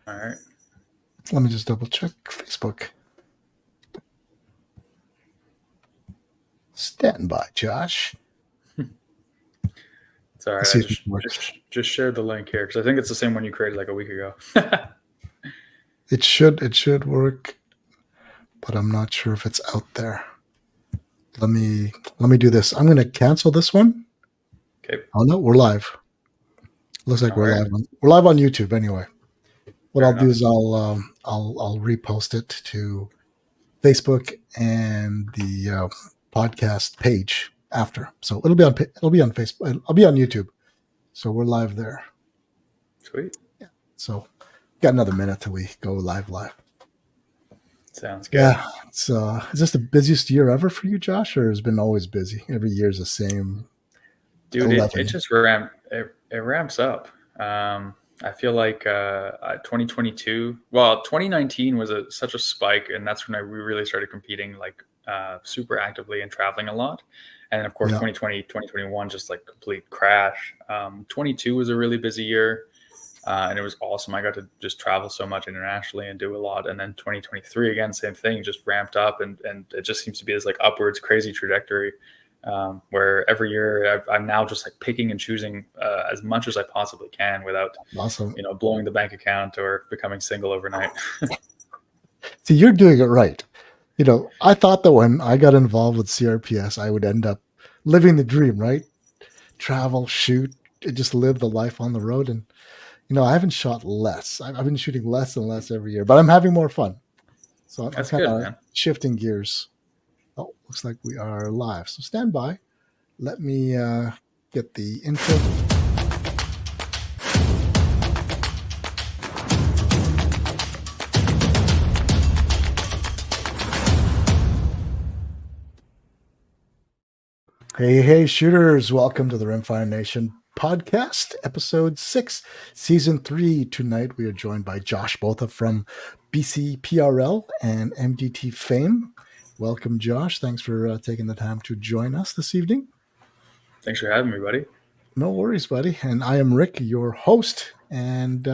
All right. Let me just double check Facebook. Stand by, Josh. It's all right. Let's see if it works. Just shared the link here because I think it's the same one you created like a week ago. It should work, but I'm not sure if it's out there. Let me do this. I'm going to cancel this one. Okay. Oh no, we're live. Looks like we're live. We're live on YouTube anyway. What I'll do is I'll repost it to Facebook and the podcast page after. So it'll be on Facebook. I'll be on YouTube. So we're live there. Sweet. Yeah. So got another minute till we go live. Sounds good. Yeah. So is this the busiest year ever for you, Josh, or has it been always busy? Every year is the same. Dude, it just ramps up. I feel like 2022, 2019 was such a spike, and that's when we really started competing like super actively and traveling a lot. And then, of course, 2020, 2021, just like complete crash. 22 was a really busy year, and it was awesome. I got to just travel so much internationally and do a lot. And then 2023, again, same thing, just ramped up, and it just seems to be this like upwards crazy trajectory. Where every year I'm now just like picking and choosing as much as I possibly can without, blowing the bank account or becoming single overnight. See, you're doing it right. I thought that when I got involved with CRPS, I would end up living the dream, right? Travel, shoot, just live the life on the road. And, I haven't shot less. I've been shooting less and less every year, but I'm having more fun. So I'm kind of shifting gears. Oh, looks like we are live. So stand by. Let me get the intro. Hey, shooters. Welcome to the Rimfire Nation Podcast, Episode 6, Season 3. Tonight we are joined by Josh Botha from BCPRL and MDT fame. Welcome, Josh. Thanks for taking the time to join us this evening. Thanks for having me, buddy. No worries, buddy. And I am Rick, your host, and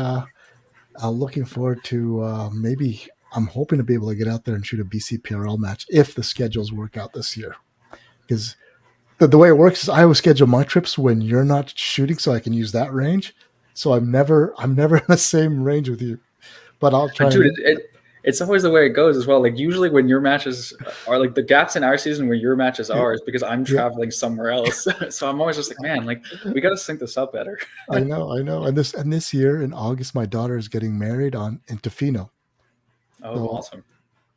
looking forward to maybe I'm hoping to be able to get out there and shoot a BCPRL match if the schedules work out this year. Because the way it works is I always schedule my trips when you're not shooting so I can use that range. So I'm never in the same range with you. But I'll try. Dude, it's always the way it goes as well. Like usually when your matches are like the gaps in our season where your matches are is because I'm traveling somewhere else. So I'm always just like, man, like we got to sync this up better. I know. And this year in August, my daughter is getting married in Tofino. Oh, so, awesome.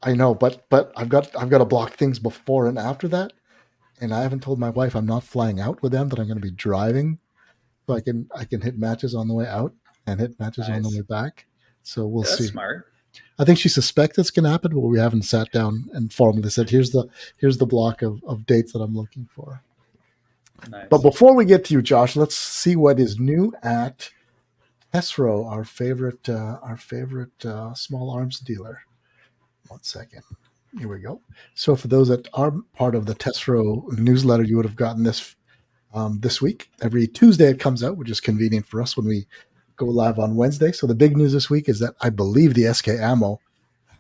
I know, but I've got to block things before and after that. And I haven't told my wife I'm not flying out with them, that I'm going to be driving, so I can hit matches on the way out and hit matches on the way back. So we'll see. That's smart. I think she suspects it's going to happen, but we haven't sat down and formally said, here's the block of dates that I'm looking for. Nice. But before we get to you, Josh, let's see what is new at Tesro, our favorite small arms dealer. 1 second. Here we go. So for those that are part of the Tesro newsletter, you would have gotten this this week. Every Tuesday it comes out, which is convenient for us when we go live on Wednesday. So the big news this week is that I believe the SK ammo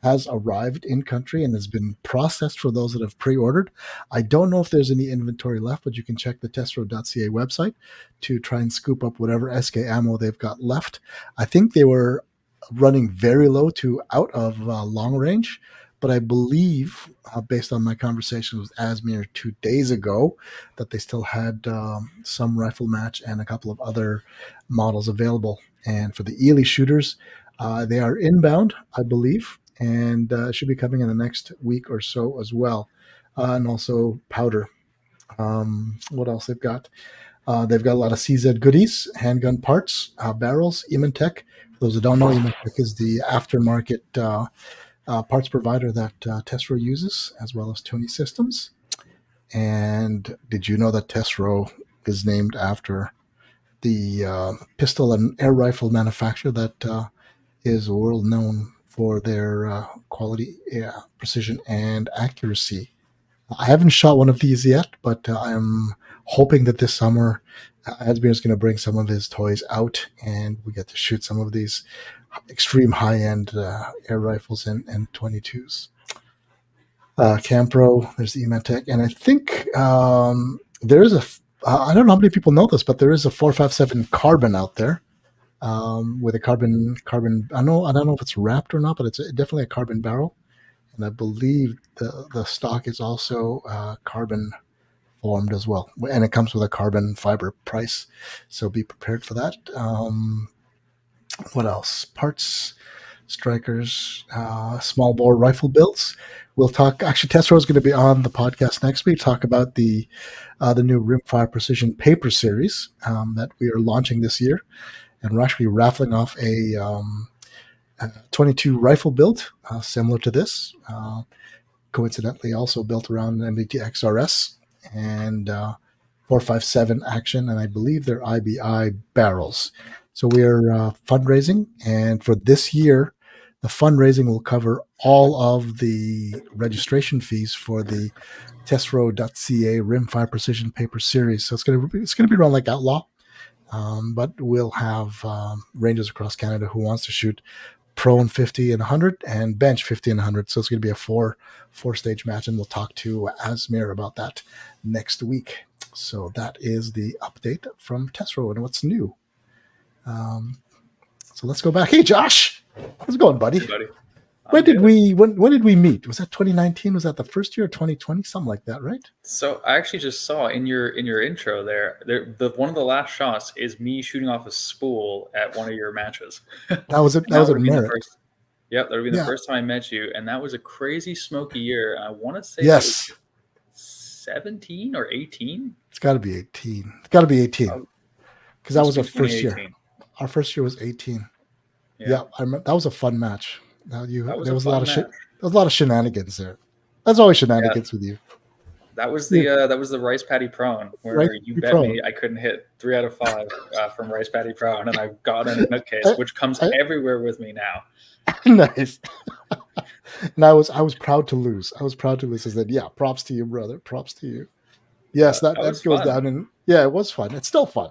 has arrived in country and has been processed for those that have pre-ordered. I don't know if there's any inventory left, but you can check the Tesro.ca website to try and scoop up whatever SK ammo they've got left. I think they were running very low to out of long range. But I believe, based on my conversation with Asmir 2 days ago, that they still had some rifle match and a couple of other models available. And for the Ely shooters, they are inbound, I believe, and should be coming in the next week or so as well. And also powder. What else they've got? They've got a lot of CZ goodies, handgun parts, barrels, Ementech. For those who don't know, Ementech is the aftermarket parts provider that Tesro uses, as well as Tony Systems. And did you know that Tesro is named after the pistol and air rifle manufacturer that is world known for their quality, precision, and accuracy? I haven't shot one of these yet, but I'm hoping that this summer Asbjørn is going to bring some of his toys out, and we get to shoot some of these extreme high-end air rifles and 22s. Campro, there's the Ematech, and I think there is I don't know how many people know this, but there is a 457 carbon out there with a carbon. I don't know if it's wrapped or not, but it's definitely a carbon barrel, and I believe the stock is also carbon formed as well, and it comes with a carbon fiber price, so be prepared for that. What else? Parts, strikers, small bore rifle builds. We'll talk. Actually, Tesro is going to be on the podcast next week. Talk about the new Rimfire Precision Paper Series that we are launching this year, and we're actually raffling off a 22 rifle build similar to this. Coincidentally, also built around an MDT XRS and 457 action, and I believe they're IBI barrels. So we are fundraising, and for this year, the fundraising will cover all of the registration fees for the Tesro.ca Rimfire Precision Paper Series. So it's going to be run like Outlaw, but we'll have rangers across Canada who wants to shoot prone 50 and 100 and bench 50 and 100. So it's going to be a four stage match, and we'll talk to Asmir about that next week. So that is the update from Tesro and what's new. So let's go back. Hey, Josh, how's it going, buddy? Hey, buddy. When did we meet? Was that 2019? Was that the first year of 2020? Something like that, right? So I actually just saw in your intro there one of the last shots is me shooting off a spool at one of your matches. That was it. That was a merit. Yep, that would be the first time I met you, and that was a crazy smoky year. I want to say yes, 17 or 18. It's got to be 18. It's got to be 18 because that was our first year. Our first year was 18. Yeah, I remember, that was a fun match. There was a lot of shit. There was a lot of shenanigans there. That's always shenanigans with you. That was the rice paddy prone where you bet me I couldn't hit 3 out of 5 from rice paddy prone, and I got in a nutcase, which comes everywhere with me now. Nice. And I was proud to lose. I said, yeah, props to you, brother. Props to you. Yes, that goes fun. Down, and yeah, it was fun. It's still fun.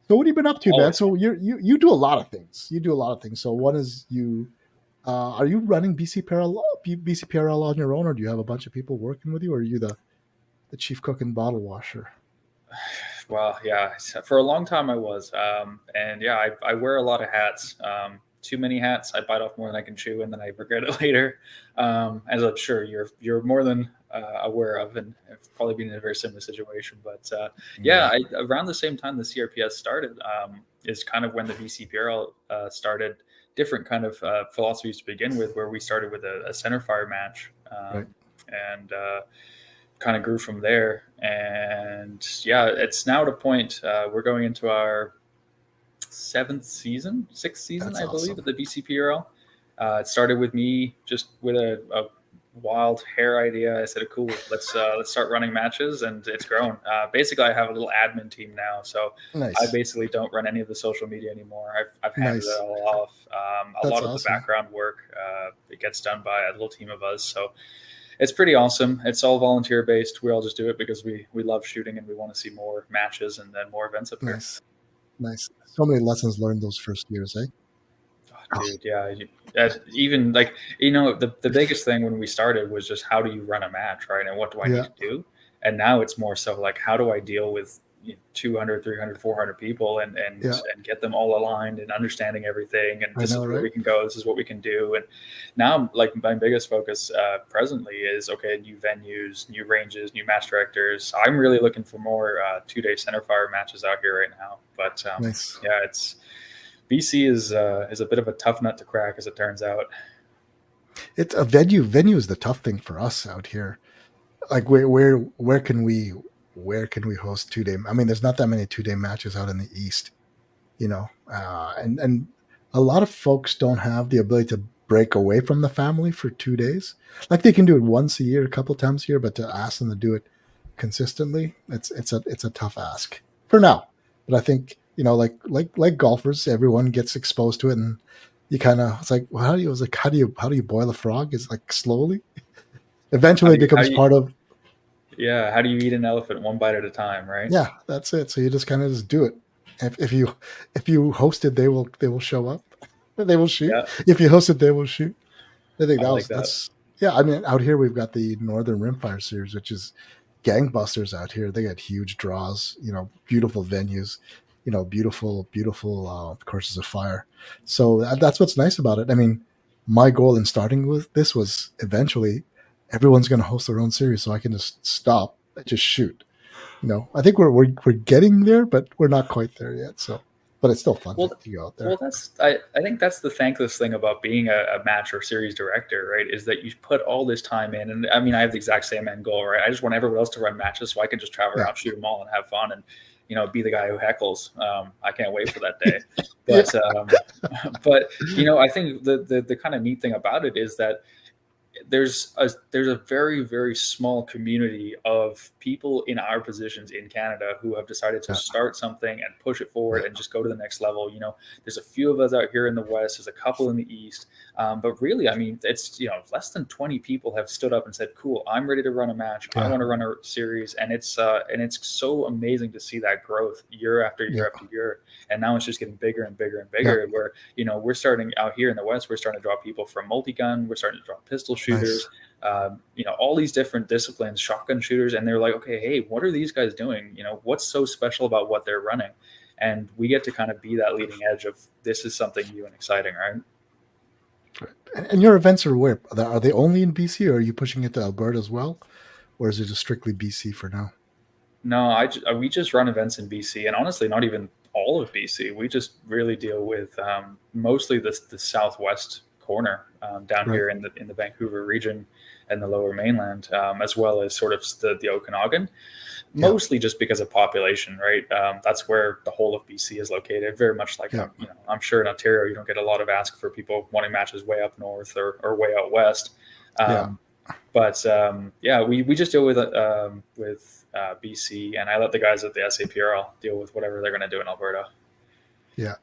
So what have you been up to, man? So you do a lot of things. So one is you. Are you running BCPRL on your own, or do you have a bunch of people working with you, or are you the chief cook and bottle washer? Well, yeah, for a long time I was, and yeah, I wear a lot of hats. Too many hats, I bite off more than I can chew, and then I regret it later. As I'm sure you're more than aware of, and I've probably been in a very similar situation. But around the same time the CRPS started is kind of when the BCPRL started. Different kind of philosophies to begin with, where we started with a centerfire match, and kind of grew from there. And yeah, it's now at a point we're going into our 6th season, I believe, at the BCPRL. It started with me just with a wild hair idea. I said, cool, let's start running matches, and it's grown. Basically, I have a little admin team now, so nice. I basically don't run any of the social media anymore. I've handed it all off. A lot of the background work it gets done by a little team of us, so it's pretty awesome. It's all volunteer based. We all just do it because we love shooting and we want to see more matches and then more events up here. Nice. So many lessons learned those first years, eh? Dude, yeah. Even like, the biggest thing when we started was just how do you run a match, right? And what do I need to do? And now it's more so like, how do I deal with 200, 300, 400 people and get them all aligned and understanding everything. And this is where we can go. This is what we can do. And now, like, my biggest focus presently is, okay, new venues, new ranges, new match directors. I'm really looking for more 2-day centerfire matches out here right now. But nice. Yeah, BC is a bit of a tough nut to crack, as it turns out. It's a venue. Venue is the tough thing for us out here. Like, where can we host 2-day? I mean, there's not that many 2-day matches out in the East, and a lot of folks don't have the ability to break away from the family for 2 days. Like, they can do it once a year, a couple times a year, but to ask them to do it consistently, it's a tough ask for now. But I think, like golfers, everyone gets exposed to it, and you kind of, it's like, well, how do you boil a frog? It's like slowly. Eventually, it becomes part of. Yeah, how do you eat an elephant one bite at a time, right? Yeah, that's it. So you just kind of just do it. If you host it, they will show up. They will shoot. Yeah, If you host it, they will shoot. I think I like that. that's yeah. I mean, out here we've got the Northern Rimfire series, which is gangbusters out here. They got huge draws, beautiful venues, beautiful courses of fire. So that's what's nice about it. I mean, my goal in starting with this was eventually everyone's going to host their own series, so I can just stop, just shoot. I think we're getting there, but we're not quite there yet. So, but it's still fun Well, to go out there. well, I think that's the thankless thing about being a match or series director, right? Is that you put all this time in, and I mean, I have the exact same end goal, right? I just want everyone else to run matches so I can just travel around, shoot them all, and have fun, and be the guy who heckles. I can't wait for that day. But but I think the kind of neat thing about it is that there's a very, very small community of people in our positions in Canada who have decided to start something and push it forward and just go to the next level. There's a few of us out here in the West, there's a couple in the East, but really, I mean, it's less than 20 people have stood up and said, "Cool, I'm ready to run a match. I want to run a series," and it's so amazing to see that growth year after year after year. And now it's just getting bigger and bigger and bigger. Where we're starting out here in the West, we're starting to draw people from multi-gun, we're starting to draw pistol shooters, all these different disciplines, shotgun shooters, and they're like, okay, hey, what are these guys doing? What's so special about what they're running? And we get to kind of be that leading edge of this is something new and exciting, right? And your events are where? Are they only in BC, or are you pushing it to Alberta as well, or is it just strictly BC for now? No, we just run events in BC, and honestly, not even all of BC. We just really deal with mostly the southwest corner down here in the Vancouver region and the Lower Mainland, as well as sort of the Okanagan. Mostly just because of population, right? That's where the whole of BC is located. Very much like I'm sure in Ontario you don't get a lot of ask for people wanting matches way up north or way out west. But we just deal with BC, and I let the guys at the SAPRL deal with whatever they're going to do in Alberta. Yeah,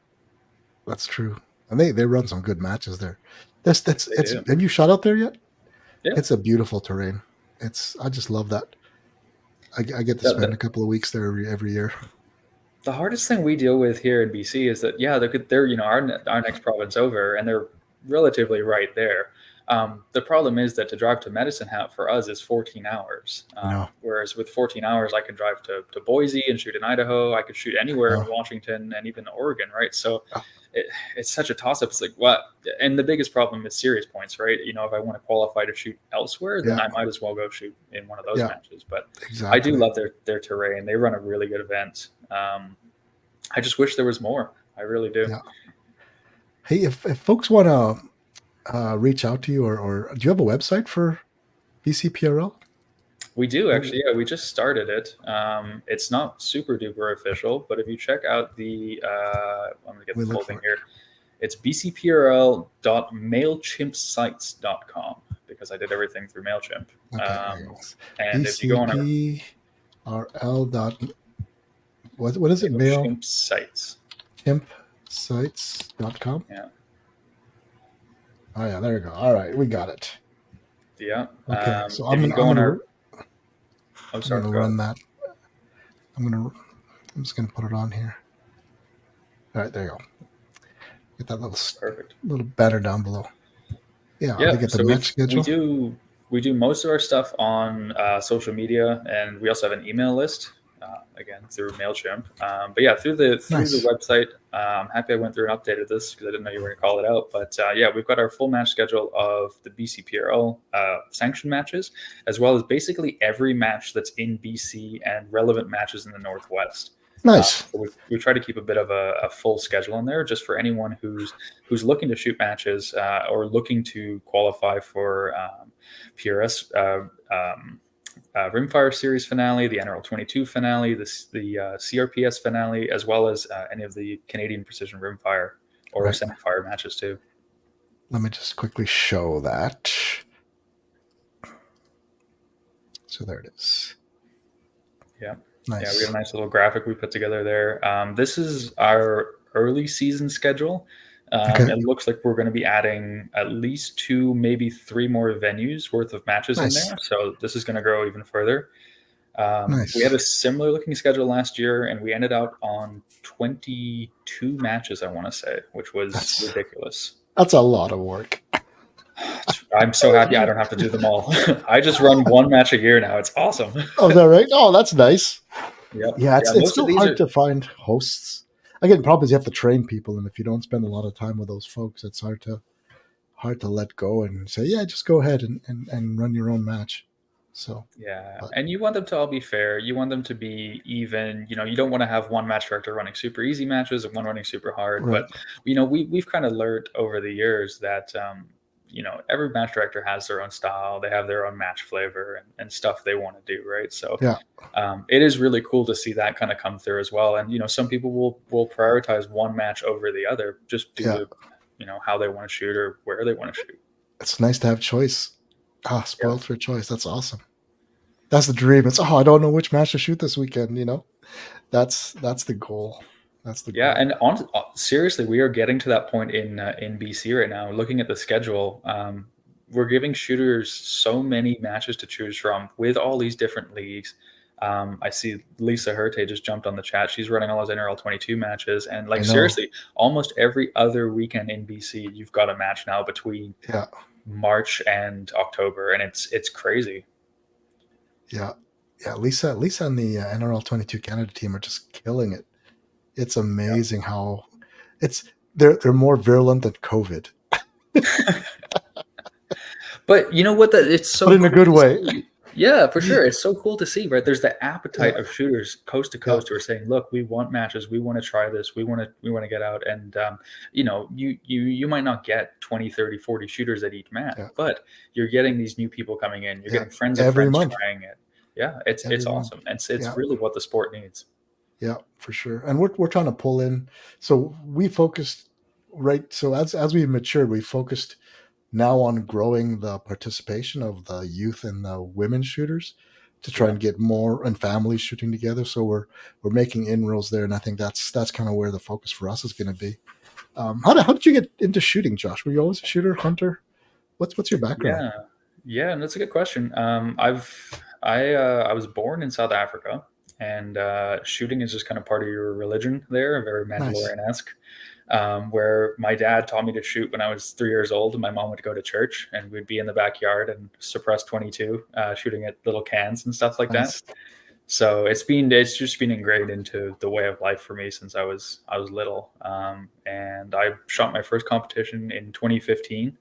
that's true. And they run some good matches there. Have you shot out there yet? Yeah. It's a beautiful terrain. I just love that. I get to spend a couple of weeks there every year. The hardest thing we deal with here in BC is that they're our next province over, and they're relatively right there. The problem is that to drive to Medicine Hat for us is 14 hours. Whereas with 14 hours, I can drive to Boise and shoot in Idaho. I could shoot anywhere in Washington and even Oregon, right? So it's such a toss-up. It's like, what? And the biggest problem is serious points, right? If I want to qualify to shoot elsewhere, then I might as well go shoot in one of those matches. But I do love their terrain. They run a really good event. I just wish there was more. I really do. Yeah. Hey, if folks want to reach out to you, or do you have a website for BCPRL? We do, actually. Yeah, we just started it. It's not super duper official, but if you check out I'm going to get the full thing here. It's bcprl.mailchimpsites.com, because I did everything through MailChimp. And if you go on what is it? MailChimp Sites. Chimpsites.com? Yeah. Oh, yeah, there you go. All right, we got it. Yeah. Okay, so I'm going to run that. I'm just going to put it on here. All right, there you go. Get that little banner down below. Yeah. Get the match schedule. We do most of our stuff on social media, and we also have an email list. Again, through MailChimp. But yeah, through the website, I'm happy I went through and updated this because I didn't know you were going to call it out. But we've got our full match schedule of the BCPRL sanctioned matches, as well as basically every match that's in BC and relevant matches in the Northwest. Nice. So we try to keep a bit of a full schedule in there, just for anyone who's looking to shoot matches or looking to qualify for PRS Rimfire Series finale, the NRL 22 finale, the CRPS finale, as well as any of the Canadian Precision Rimfire or Centerfire matches too. Let me just quickly show that. So there it is. Yeah. Nice. Yeah, we got a nice little graphic we put together there. This is our early season schedule. It looks like we're going to be adding at least 2, maybe 3 more venues worth of matches in there. So this is going to grow even further. We had Nice. a similar looking schedule last year, and we ended up on 22 matches, I want to say, which was ridiculous. That's a lot of work. I'm so happy I don't have to do them all. I just run one match a year now. It's awesome. Oh, is that right? Oh, that's nice. Yep. Yeah, it's Most of still these hard are. to find hosts. Again, the problem is you have to train people, and if you don't spend a lot of time with those folks, it's hard to let go and say, yeah, just go ahead and run your own match. So Yeah, but, and you want them to all be fair. You want them to be even. You don't want to have one match director running super easy matches and one running super hard. right. But we've kind of learned over the years that every match director has their own style. They have their own match flavor and stuff they want to do, right? So Yeah. it is really cool to see that kind of come through as well. And some people will prioritize one match over the other just due to how they want to shoot or where they want to shoot. It's nice to have choice. Spoiled Yeah. for choice. That's awesome. That's the dream. It's I don't know which match to shoot this weekend. That's the goal. That's the Yeah, goal. and seriously, we are getting to that point in BC right now. Looking at the schedule, we're giving shooters so many matches to choose from with all these different leagues. I see Lisa Herte just jumped on the chat. She's running all those NRL 22 matches, and seriously, almost every other weekend in BC, you've got a match now between March and October, and it's crazy. Yeah. Lisa and the NRL 22 Canada team are just killing it. It's amazing how they're more virulent than COVID. But you know what? It's so but in a good way. Yeah, for sure. It's so cool to see, right? There's the appetite of shooters coast to coast who are saying, "Look, we want matches. We want to try this. We want to get out." And you might not get 20, 30, 40 shooters at each match, but you're getting these new people coming in. You're getting friends of every friends month. trying it. Yeah, it's awesome. And it's really what the sport needs. Yeah, for sure. And we're trying to pull in. So we focused So as we matured, we focused now on growing the participation of the youth and the women shooters to try and get more and families shooting together. So we're making inroads there, and I think that's kind of where the focus for us is going to be. How did you get into shooting, Josh? Were you always a shooter, hunter? What's your background? Yeah, and that's a good question. I was born in South Africa, and shooting is just kind of part of your religion there, very Mandalorian-esque. Where my dad taught me to shoot when I was 3 years old, and my mom would go to church, and we'd be in the backyard and suppress 22, shooting at little cans and stuff like that. So it's just been ingrained into the way of life for me since I was little. And I shot my first competition in 2015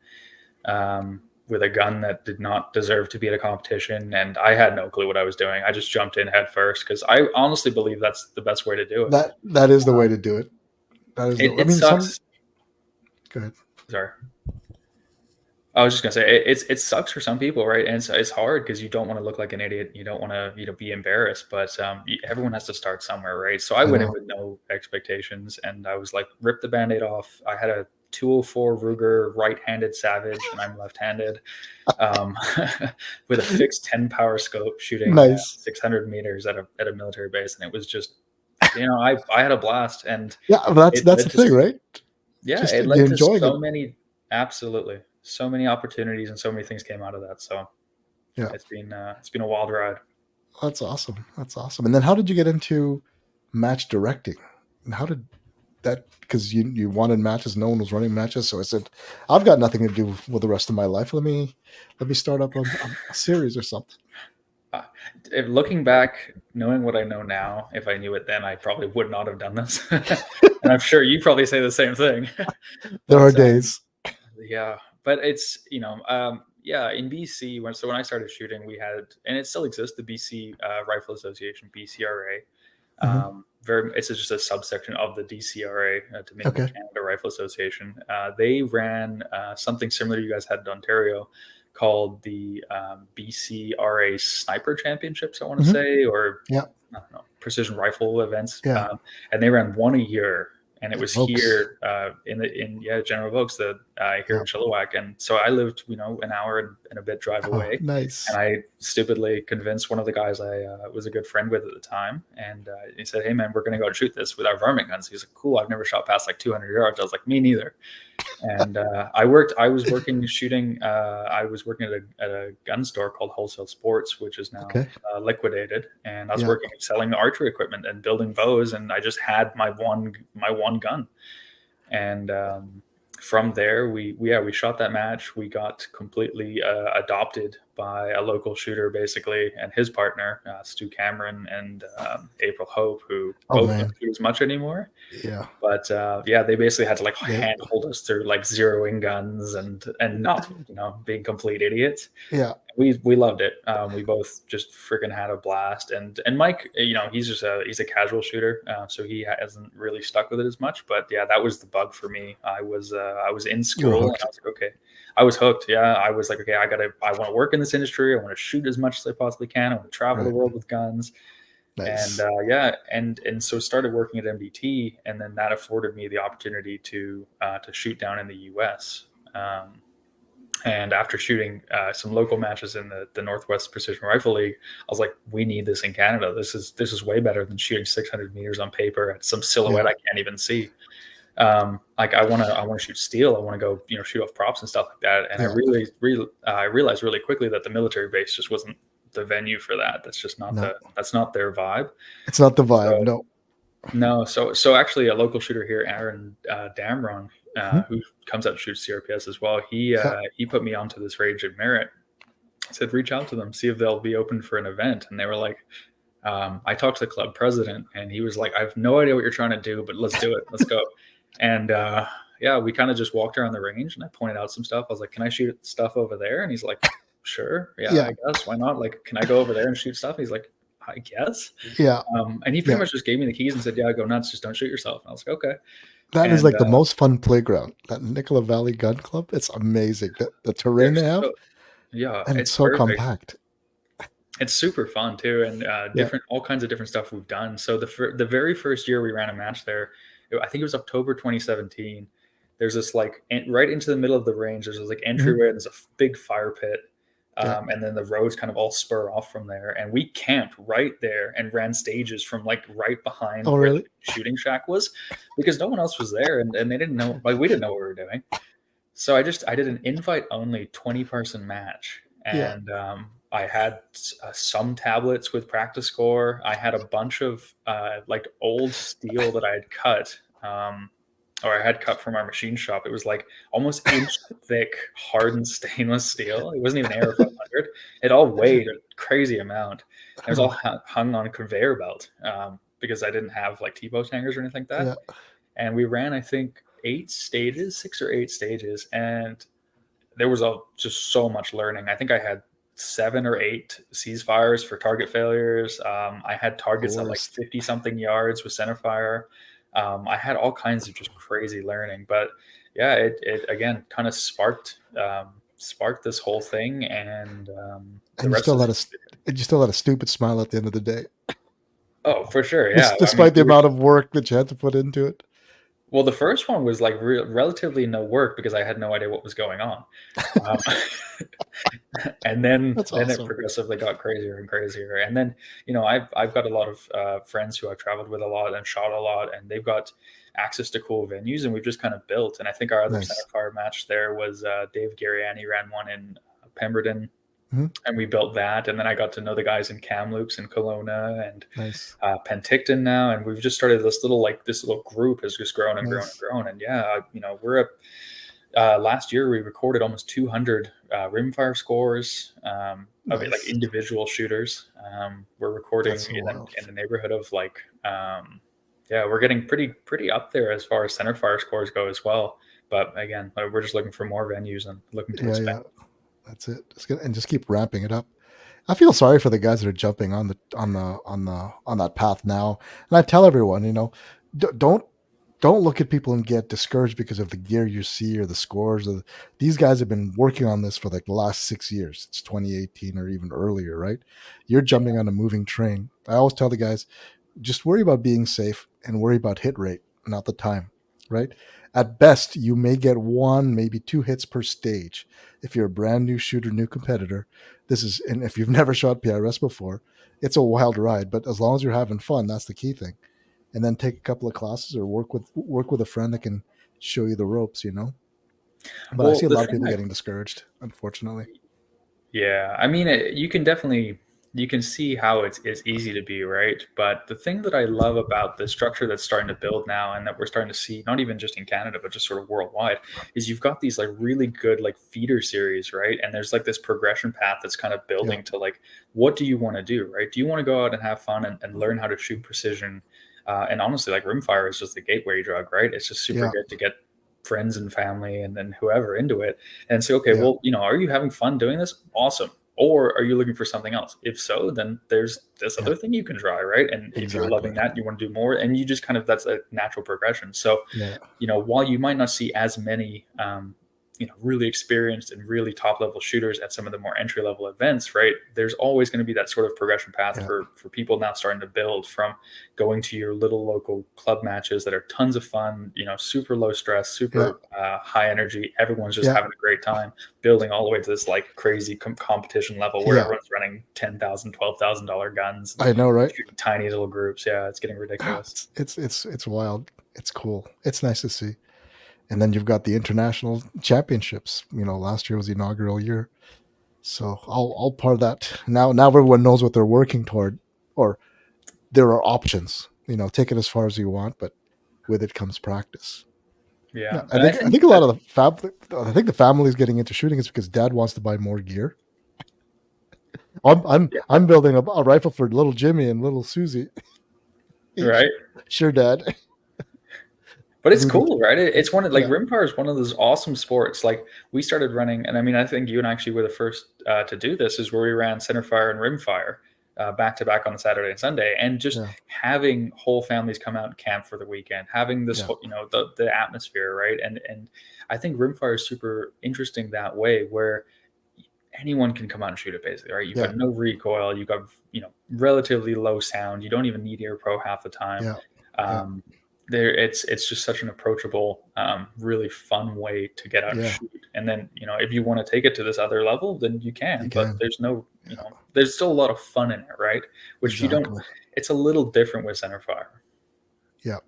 with a gun that did not deserve to be at a competition, and I had no clue what I was doing. I just jumped in head first because I honestly believe that's the best way to do it. That is the way to do it. It sucks. Go ahead. Sorry. I was just gonna say it sucks for some people, right? And it's hard because you don't want to look like an idiot. You don't want to be embarrassed. But everyone has to start somewhere, right? So I went in with no expectations, and I was like, rip the Band-Aid off. I had a 204 Ruger right-handed Savage, and I'm left-handed, with a fixed 10 power scope, shooting 600 meters at a military base, and it was just. I had a blast, and that's the thing, right? Yeah, it led to so many, absolutely, so many opportunities, and so many things came out of that. So, it's been a wild ride. That's awesome. And then, how did you get into match directing? And how did that? Because you wanted matches, no one was running matches, so I said, I've got nothing to do with the rest of my life. Let me start up a series or something. Looking back, knowing what I know now, if I knew it then, I probably would not have done this. And I'm sure you probably say the same thing. There are days. Yeah, but it's in BC. When I started shooting, we had, and it still exists, the BC Rifle Association, BCRA. It's just a subsection of the DCRA, Dominion Canada Rifle Association. They ran something similar you guys had in Ontario, called the BCRA Sniper Championships, I want to say, or I don't know, precision rifle events. And they ran one a year, and it was Oaks. here in General Oaks, here in Yeah. Chilliwack. And so I lived, an hour and a bit drive Oh, away. And nice. I stupidly convinced one of the guys I was a good friend with at the time, and he said, "Hey man, we're gonna go and shoot this with our varmint guns." He's like, "Cool, I've never shot past like 200 yards." I was like, "Me neither." And I was working shooting. I was working at a gun store called Wholesale Sports, which is now Okay. liquidated. And I was Yeah. working selling archery equipment and building bows. And I just had my one gun. And from there, we shot that match. We got completely adopted by a local shooter, basically, and his partner, Stu Cameron and April Hope, who Oh both don't man. shoot as much anymore. Yeah. But they basically had to like They, handhold us through like zeroing guns and not being complete idiots. yeah. We loved it. We both just freaking had a blast. And Mike, he's a casual shooter, so he hasn't really stuck with it as much. But yeah, that was the bug for me. I was in You were school and hooked. I was like, okay, I was hooked. Yeah, I was like, okay, I want to work in this industry. I want to shoot as much as I possibly can. I want to travel the Right. world with guns. And Nice. and so started working at MDT, and then that afforded me the opportunity to shoot down in the U.S. And after shooting some local matches in the Northwest Precision Rifle League, I was like, we need this in Canada. This is way better than shooting 600 meters on paper at some silhouette Yeah. I can't even see. Like I want to shoot steel. I want to go shoot off props and stuff like that. And Yeah. I realized really quickly that the military base just wasn't the venue for that. That's just not No. that's not their vibe. It's not the vibe. So No. no, so actually a local shooter here, Aaron Damron, Mhm. who comes out and shoots CRPS as well. Yeah. He put me onto this range at Merritt. I said, reach out to them, see if they'll be open for an event. And they were like, I talked to the club president, and he was like, I have no idea what you're trying to do, but let's do it. Let's go. And we kind of just walked around the range, and I pointed out some stuff. I was like, can I shoot stuff over there? And he's like, sure. Yeah, Yeah. I guess. Why not? Like, can I go over there and shoot stuff? He's like, I guess. Yeah. And he pretty much just gave me the keys and said, yeah, go nuts. Just don't shoot yourself. And I was like, okay. That is And like the most fun playground. That Nicola Valley Gun Club. It's amazing. The terrain they have. Yeah, And it's so perfect. compact. It's super fun too, and all kinds of different stuff we've done. So the very first year we ran a match there, I think it was October 2017. There's this like right into the middle of the range. There's this like entryway. And there's a big fire pit, and then the roads kind of all spur off from there. And we camped right there and ran stages from like right behind Oh, where really? the shooting shack was, because no one else was there, and they didn't know. Like we didn't know what we were doing. So I did an invite only 20-person match, Yeah. and I had some tablets with practice score. I had a bunch of like old steel that I had cut, or I had cut from our machine shop. It was like almost inch thick, hardened stainless steel. It wasn't even Aero 500. It all weighed a crazy amount. It was all hung on a conveyor belt because I didn't have like T-post hangers or anything like that. Yeah. And we ran, I think, 6 or 8 stages, and there was just so much learning. I think I had 7 or 8 ceasefires for target failures. I had targets at like 50 something yards with centerfire. I had all kinds of just crazy learning, but yeah, it again kind of sparked this whole thing, and you still had a stupid smile at the end of the day. Oh, for sure, yeah. Despite the amount of work that you had to put into it. Well, the first one was like relatively no work because I had no idea what was going on. And then awesome. It progressively got crazier and crazier. And then, I've got a lot of friends who I've traveled with a lot and shot a lot, and they've got access to cool venues, and we've just kind of built. And I think our other centerfire match there was Dave Gariani ran one in Pemberton. Mm-hmm. And we built that, and then I got to know the guys in Kamloops and Kelowna and Penticton now, and we've just started this little group has just grown and grown and grown. And we're last year we recorded almost 200 rimfire scores of like individual shooters. We're recording in the neighborhood of like we're getting pretty up there as far as centerfire scores go as well. But again, we're just looking for more venues and looking to expand. That's it. Just keep ramping it up. I feel sorry for the guys that are jumping on that path now. And I tell everyone, don't look at people and get discouraged because of the gear you see or the scores. These guys have been working on this for like the last 6 years. It's 2018 or even earlier, right? You're jumping on a moving train. I always tell the guys, just worry about being safe and worry about hit rate. not the time, right? At best, you may get 1, maybe 2 hits per stage. If you're a brand new shooter, new competitor, and if you've never shot PRS before, it's a wild ride. But as long as you're having fun, that's the key thing. And then take a couple of classes or work with a friend that can show you the ropes, But I Well, see a the lot of thing people I getting discouraged, unfortunately. Yeah, I mean, you can see how it's easy to be, right? But the thing that I love about the structure that's starting to build now, and that we're starting to see, not even just in Canada, but just sort of worldwide, is you've got these like really good like feeder series, right? And there's like this progression path that's kind of Yeah, building to like, what do you want to do, right? Do you want to go out and have fun and learn how to shoot precision? And honestly, like Rimfire is just the gateway drug, right? It's just super yeah, good to get friends and family and then whoever into it and say, okay, yeah, well, are you having fun doing this? Awesome. Or are you looking for something else? If so, then there's this yeah, other thing you can try, right? And if you're exactly. loving that, you want to do more, and you just kind of that's a natural progression. So, Yeah, while you might not see as many, really experienced and really top level shooters at some of the more entry level events, right? There's always going to be that sort of progression path yeah, for people now starting to build from going to your little local club matches that are tons of fun, super low stress, yeah, super high energy. Everyone's just yeah, having a great time, building all the way to this like crazy competition level where yeah. everyone's running $10,000, $12,000 guns, I know, right? shooting tiny little groups. Yeah, it's getting ridiculous. It's wild. It's cool. It's nice to see. And then you've got the international championships. Last year was the inaugural year, so all part of that. Now everyone knows what they're working toward, or there are options. Take it as far as you want, but with it comes practice. Yeah, Yeah, I and I think I think think a lot of I think the family's getting into shooting is because dad wants to buy more gear. I'm building a rifle for little Jimmy and little Susie. right. Sure, dad. But it's Rudy. cool, right? It's one of like Yeah, Rimfire is one of those awesome sports. Like we started running, and I mean, I think you and I actually were the first to do this. Is where we ran Centerfire and Rimfire back to back on the Saturday and Sunday, and just yeah, having whole families come out and camp for the weekend, having this, yeah, the atmosphere, right? And I think Rimfire is super interesting that way, where anyone can come out and shoot it basically, right? You've yeah, got no recoil, you've got relatively low sound, you don't even need ear pro half the time. yeah, yeah, Um, it's just such an approachable, really fun way to get out and yeah. shoot. And then if you want to take it to this other level, then you You can. But can. there's no, Yeah, there's still a lot of fun in it, right? Which you don't. exactly. It's a little different with Centerfire. Yeah.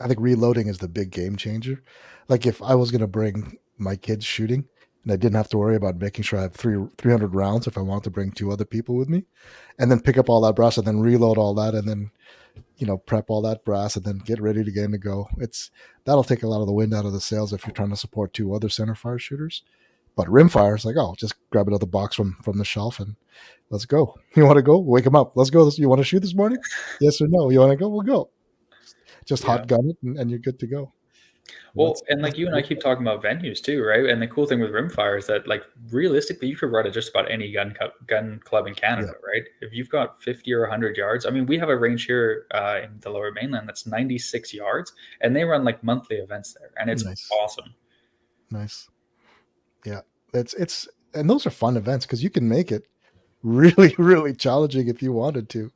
I think reloading is the big game changer. Like if I was going to bring my kids shooting and I didn't have to worry about making sure I have 300 rounds if I want to bring 2 other people with me, and then pick up all that brass and then reload all that and then prep all that brass and then get ready to go. That'll take a lot of the wind out of the sails if you're trying to support 2 other center fire shooters. But rimfire is like, oh, just grab another box from the shelf and let's go. You want to go? Wake them up. Let's go. You want to shoot this morning? Yes or no? You want to go? We'll go. Just Yeah. hot gun it and you're good to go. Well, and That's like you the and I cool keep part. talking about venues too, right? And the cool thing with Rimfire is that, like, realistically, you could run at just about any gun club in Yeah, Canada, right? If you've got 50 or 100 yards, I mean, we have a range here in the Lower Mainland that's 96 yards, and they run like monthly events there, and it's nice, awesome. nice. Yeah, it's and those are fun events because you can make it really really challenging if you wanted to,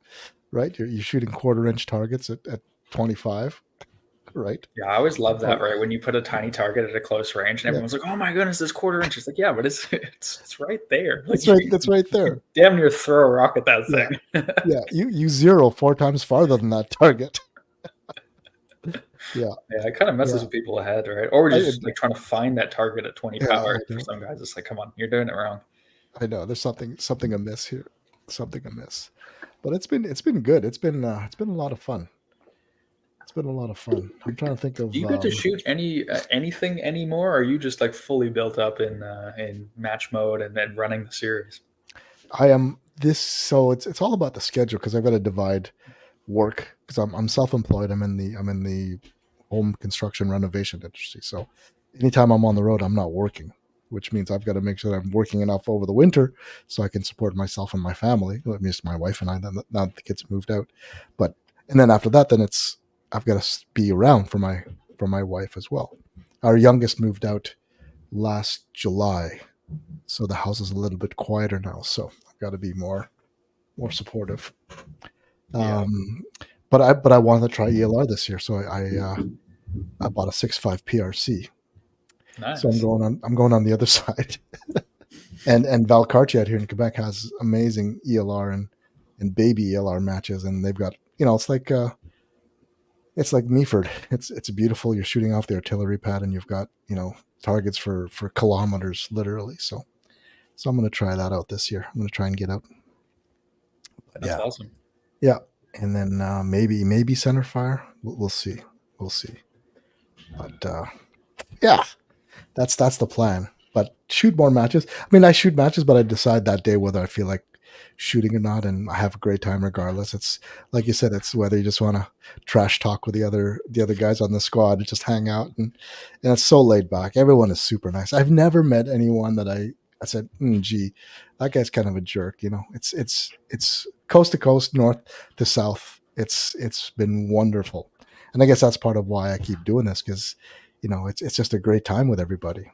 right? You're shooting 1/4 inch targets at 25, right? Yeah, I always love that, Or right? When you put a tiny target at a close range, and yeah, everyone's like, "Oh my goodness, this 1/4 inch!" It's like, yeah, but it's right there. Like that's right you there. could damn near throw a rock at that Yeah, thing. yeah. You zero 4 times farther than that target. Yeah, Yeah, it kind of messes yeah. with people ahead, right? Or we're I just like trying to find that target at 20 yeah, power. For some guys, it's like, come on, you're doing it wrong. I know. There's something amiss here. Something amiss. But it's been good. It's been a lot of fun. It's been a lot of fun. I'm trying to think Do of you get to shoot anything anymore? Or are you just like fully built up in match mode and then running the series? I am this so it's all about the schedule because I've got to divide work because I'm self-employed. I'm in the home construction renovation industry. So anytime I'm on the road, I'm not working, which means I've got to make sure that I'm working enough over the winter so I can support myself and my family. At least my wife and I. Now that the kids moved out, but and then after that, then I've got to be around for my wife as well. Our youngest moved out last July, so the house is a little bit quieter now. So I've got to be more supportive. Yeah. Um, but I wanted to try ELR this year, so I bought a 6.5 PRC. Nice. So I'm going on the other side. and Valcartier here in Quebec has amazing ELR and baby ELR matches, and they've got, it's like Meaford. It's beautiful. You're shooting off the artillery pad, and you've got, targets for kilometers, literally. So I'm going to try that out this year. I'm going to try and get out. But That's awesome. Yeah, and then maybe center fire. We'll see. We'll see. But yeah, that's the plan. But shoot more matches. I mean, I shoot matches, but I decide that day whether I feel like shooting or not, and I have a great time regardless. It's like you said, it's whether you just want to trash talk with the other guys on the squad and just hang out, and it's so laid back. Everyone is super nice. I've never met anyone that I said, gee, that guy's kind of a jerk. It's coast to coast, north to south. It's been wonderful, and I guess that's part of why I keep doing this, because it's just a great time with everybody.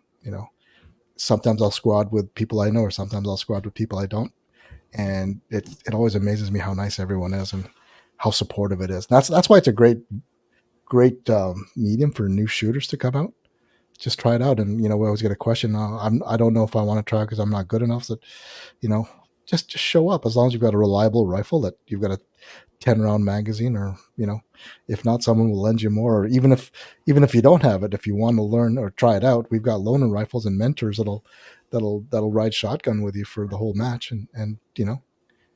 Sometimes I'll squad with people I know, or sometimes I'll squad with people I don't. And it always amazes me how nice everyone is and how supportive it is. That's why it's a great medium for new shooters to come out. Just try it out, and we always get a question. I don't know if I want to try because I'm not good enough. So, just show up, as long as you've got a reliable rifle, that you've got a 10-round magazine, or if not, someone will lend you more. Or even if you don't have it, if you want to learn or try it out, we've got loaner rifles and mentors that'll ride shotgun with you for the whole match, and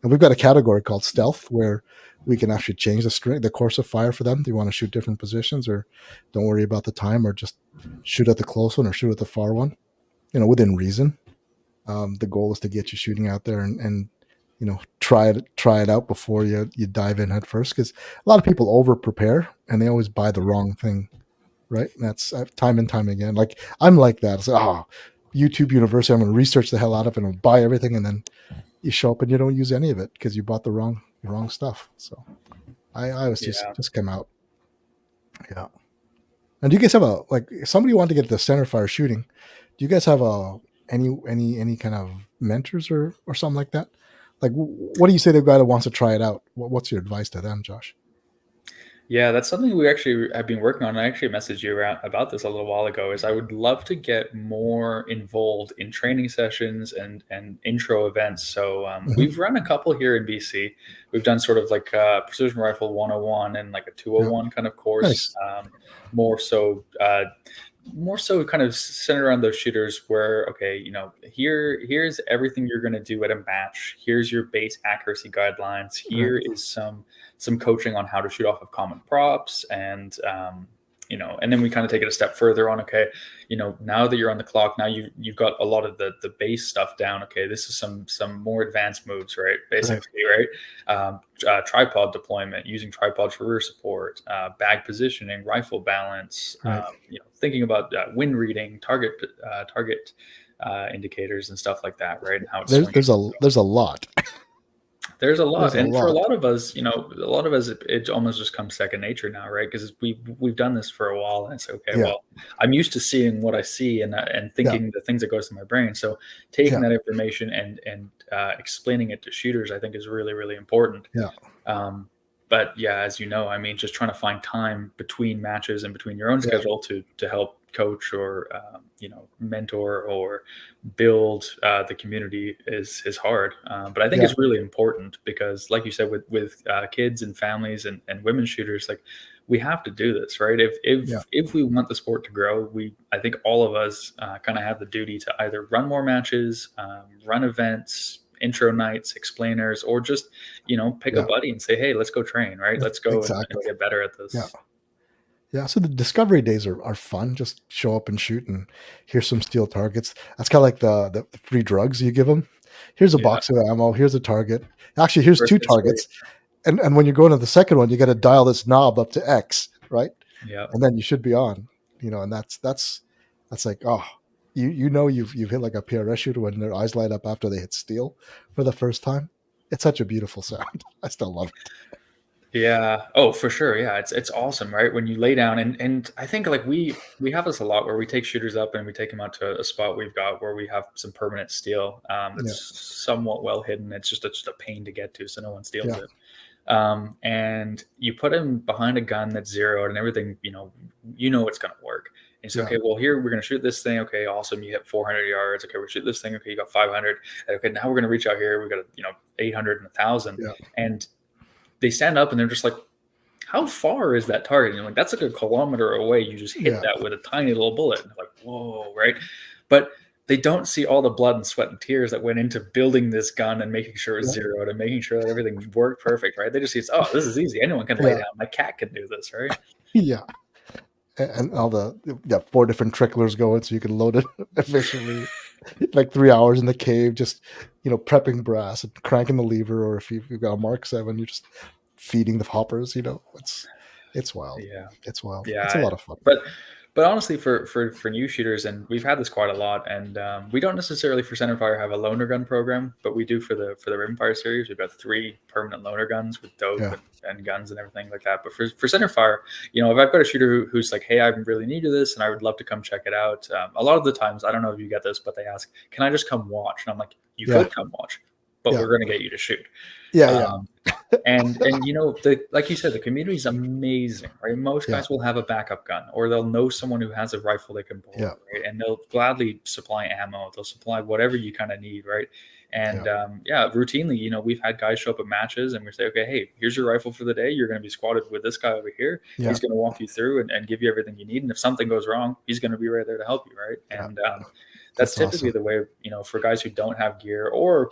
we've got a category called stealth where we can actually change the course of fire for them. Do you want to shoot different positions, or don't worry about the time, or just shoot at the close one or shoot at the far one, within reason. The goal is to get you shooting out there and try it out before you dive in head first, because a lot of people over prepare and they always buy the wrong thing, right? And that's time and time again. Like, I'm like that. It's like, YouTube University, I'm going to research the hell out of it and buy everything, and then you show up and you don't use any of it because you bought the wrong stuff. So I always just come out. Yeah. And do you guys have if somebody wanted to get the center fire shooting, do you guys have any kind of mentors or something like that? Like, what do you say to a guy that wants to try it out? What's your advice to them, Josh? Yeah, that's something we actually have been working on. I actually messaged you about this a little while ago. Is I would love to get more involved in training sessions and intro events. So we've run a couple here in BC. We've done sort of like Precision Rifle 101 and like a 201 kind of course. Nice. More so kind of centered around those shooters where, okay, here's everything you're going to do at a match. Here's your base accuracy guidelines. Here is some coaching on how to shoot off of common props, and and then we kind of take it a step further on, okay, now that you're on the clock, now you've got a lot of the base stuff down. Okay, this is some more advanced moves, right? Basically, right? Tripod deployment, using tripods for rear support, bag positioning, rifle balance, thinking about wind reading, target indicators and stuff like that, right? And how it's there's a lot. There's a lot, and for a lot of us, it almost just comes second nature now, right? Because we've done this for a while, and it's okay. Well, I'm used to seeing what I see and thinking the things that goes to my brain. So taking that information and explaining it to shooters, I think, is really, really important. But yeah, as you know, I mean, just trying to find time between matches and between your own schedule to help coach or mentor or build the community is hard. But I think it's really important because, like you said, with kids and families and women shooters, like, we have to do this, right? If we want the sport to grow, I think all of us kind of have the duty to either run more matches, run events, intro nights, explainers, or just pick a buddy and say, hey, let's go train, right? Let's go and get better at this. Yeah, so the discovery days are fun. Just show up and shoot, and here's some steel targets. That's kind of like the free drugs you give them. Here's a box of ammo. Here's a target. Actually, here's two targets. And when you're going to the second one, you got to dial this knob up to X, right? Yeah. And then you should be on. And that's like, you've hit like a PRS shooter when their eyes light up after they hit steel for the first time. It's such a beautiful sound. I still love it. Yeah. Oh, for sure. Yeah. It's awesome, right? When you lay down and I think like we have this a lot where we take shooters up and we take them out to a spot we've got where we have some permanent steel that's somewhat well hidden. It's just a pain to get to, so no one steals it. And you put him behind a gun that's zeroed and everything, you know it's going to work. And you say, okay, well, here we're going to shoot this thing. Okay, awesome. You hit 400 yards. Okay, we shoot this thing. Okay, you got 500. Okay, now we're going to reach out here. We got 800 and 1,000. Yeah. And they stand up and they're just like, how far is that target? And you're like, that's like a kilometer away. You just hit that with a tiny little bullet. And like, whoa, right? But they don't see all the blood and sweat and tears that went into building this gun and making sure it's zeroed and making sure that everything worked perfect, right? They just see, this is easy. Anyone can lay down. My cat can do this, right? Yeah. And all the 4 different tricklers going so you can load it efficiently. Like 3 hours in the cave, just prepping brass and cranking the lever, or if you've got a Mark 7, you're just feeding the hoppers. It's wild. Yeah, it's wild. Yeah, it's a lot of fun. But honestly, for new shooters, and we've had this quite a lot, and we don't necessarily for Centerfire have a loaner gun program, but we do for the Rimfire series. We've got 3 permanent loaner guns with dope and guns and everything like that. But for Centerfire, if I've got a shooter who's like, hey, I'm really new to this and I would love to come check it out. A lot of the times, I don't know if you get this, but they ask, can I just come watch? And I'm like, you could come watch, but we're going to get you to shoot. And like you said, the community is amazing, right? Most guys will have a backup gun, or they'll know someone who has a rifle they can pull, right? And they'll gladly supply ammo. They'll supply whatever you kind of need, right? And routinely, we've had guys show up at matches and we say, okay, hey, here's your rifle for the day. You're going to be squatted with this guy over here. He's going to walk you through and give you everything you need. And if something goes wrong, he's going to be right there to help you, right? And that's typically awesome. The way, for guys who don't have gear, or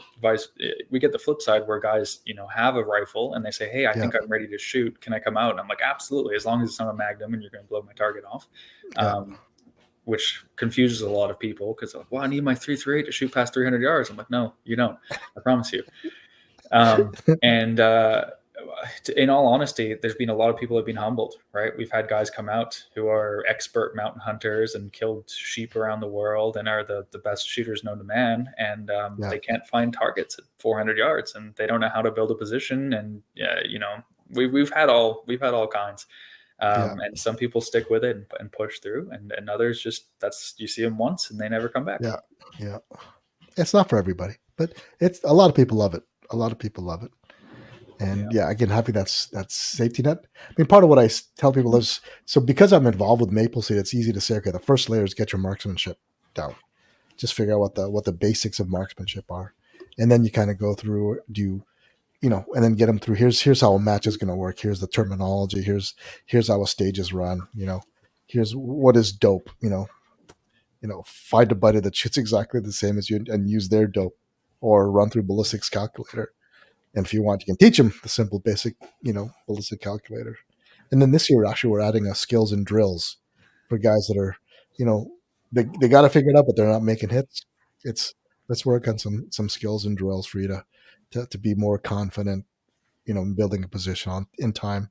we get the flip side where guys, have a rifle and they say, hey, I think I'm ready to shoot. Can I come out? And I'm like, absolutely. As long as it's not a Magnum and you're going to blow my target off. Which confuses a lot of people because like, well, I need my 338 to shoot past 300 yards. I'm like, no, you don't. I promise you. In all honesty, there's been a lot of people who have been humbled, right? We've had guys come out who are expert mountain hunters and killed sheep around the world and are the best shooters known to man. And they can't find targets at 400 yards and they don't know how to build a position. And we've had all kinds. And some people stick with it and push through, and others just you see them once and they never come back. Yeah. It's not for everybody, but it's a lot of people love it. And again, happy that's safety net. I mean, part of what I tell people is, so because I'm involved with Maple Seed, it's easy to say, okay, the first layer is get your marksmanship down. Just figure out what the basics of marksmanship are, and then you kind of go through, and then get them through. Here's how a match is going to work. Here's the terminology. Here's how a stage is run. Here's what is dope. Find a buddy that shoots exactly the same as you and use their dope, or run through ballistics calculator. And if you want, you can teach them the simple, basic, ballistic calculator. And then this year, actually, we're adding skills and drills for guys that are, they got to figure it out, but they're not making hits. Let's work on some skills and drills for you to be more confident, in building a position in time,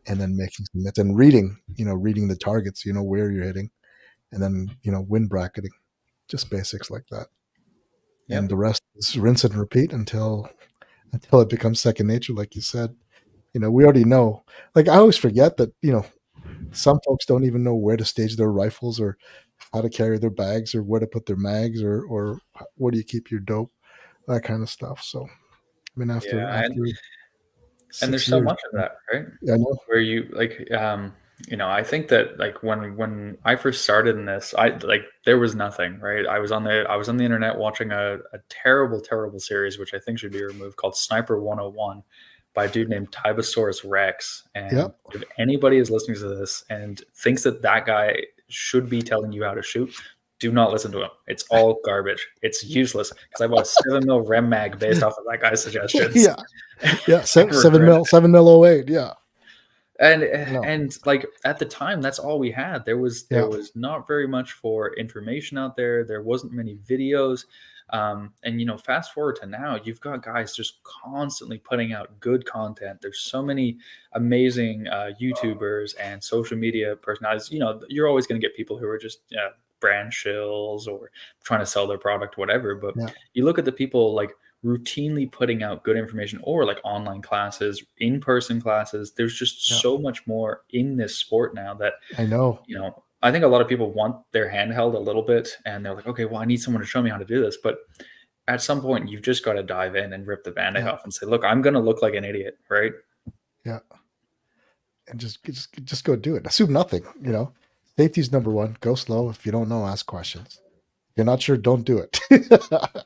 and then making some hits and reading the targets, where you're hitting, and then, win bracketing, just basics like that. Yep. And the rest is rinse and repeat until it becomes second nature, like you said. We already know. Like, I always forget that, some folks don't even know where to stage their rifles, or how to carry their bags, or where to put their mags, or where do you keep your dope, that kind of stuff. So, I mean, after and there's so much of that, right? Yeah, I know. Where you like, I think that like when I first started in this, there was nothing, right? I was on the internet watching a terrible series, which I think should be removed, called Sniper 101 by a dude named Tybosaurus Rex. And if anybody is listening to this and thinks that guy should be telling you how to shoot, do not listen to him. It's all garbage. It's useless, because I bought a 7mm Rem mag based off of that guy's suggestions. 7mm 08. Yeah. And like at the time, that's all we had. There was not very much for information out there. There wasn't many videos. And fast forward to now, you've got guys just constantly putting out good content. There's so many amazing YouTubers and social media personalities. You're always going to get people who are just brand shills or trying to sell their product, whatever. But you look at the people like routinely putting out good information, or like online classes, in-person classes. There's just so much more in this sport now that I know. I think a lot of people want their handheld a little bit, and they're like, okay, well, I need someone to show me how to do this. But at some point, you've just got to dive in and rip the Band-Aid off and say, look, I'm going to look like an idiot, right? Yeah. And just go do it. Assume nothing. Safety's number one. Go slow. If you don't know, ask questions. If you're not sure, don't do it.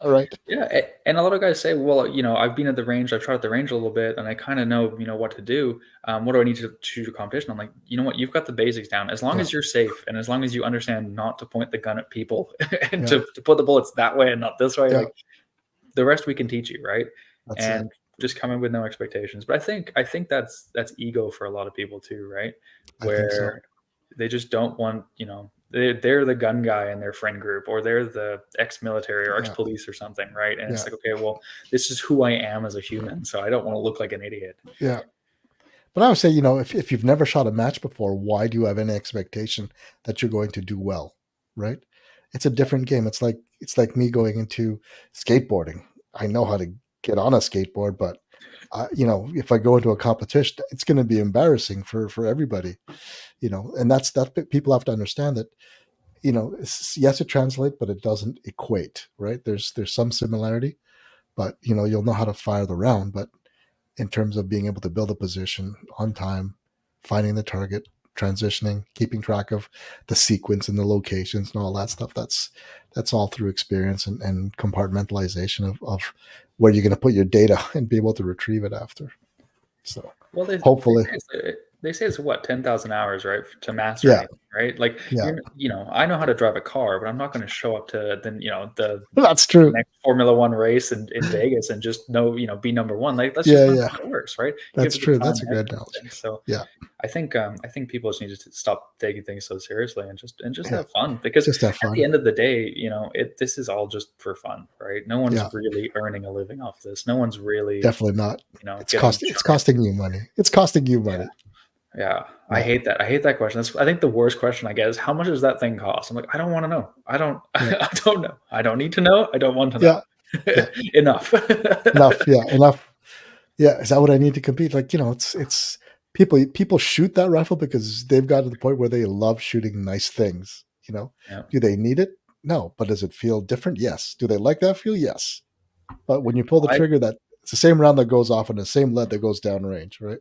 All right. Yeah, and a lot of guys say, well, I've been at the range, I've tried the range a little bit, and I kind of know, what to do. What do I need to choose a competition? I'm like, you know what? You've got the basics down. As long as you're safe, and as long as you understand not to point the gun at people and to put the bullets that way and not this way, like the rest we can teach you, right? That's and it. just come in with no expectations. But I think that's ego for a lot of people too, right? I think so. Where they just don't want, they're the gun guy in their friend group, or they're the ex-military or ex-police or something, right? And it's like, okay, well, this is who I am as a human, so I don't want to look like an idiot. Yeah. But I would say, if you've never shot a match before, why do you have any expectation that you're going to do well, right? It's a different game. It's like me going into skateboarding. I know how to get on a skateboard, but if I go into a competition, it's going to be embarrassing for everybody, and that's people have to understand that, yes, it translates, but it doesn't equate, right? There's some similarity, but you'll know how to fire the round, but in terms of being able to build a position on time, finding the target, transitioning, keeping track of the sequence and the locations and all that stuff, that's all through experience and compartmentalization of where you're going to put your data and be able to retrieve it after. So hopefully they say it's what, 10,000 hours, right, to master anything, right? Like, I know how to drive a car, but I'm not going to show up to the that's true next Formula One race in Vegas and just be number one. Like, that's just not how it works, right? That's true. That's a good analogy. So I think people just need to stop taking things so seriously and just have fun, because at the end of the day, this is all just for fun, right? No one's really earning a living off this. No one's really definitely not. It's costing you money. It's costing you money. Yeah. I hate that. I hate that question. I think the worst question I get is, how much does that thing cost? I'm like, I don't want to know. I don't know. I don't need to know. I don't want to know. Enough. Enough. Yeah. Is that what I need to compete? Like, it's people shoot that rifle because they've got to the point where they love shooting nice things. Do they need it? No. But does it feel different? Yes. Do they like that feel? Yes. But when you pull the trigger, it's the same round that goes off and the same lead that goes downrange, right?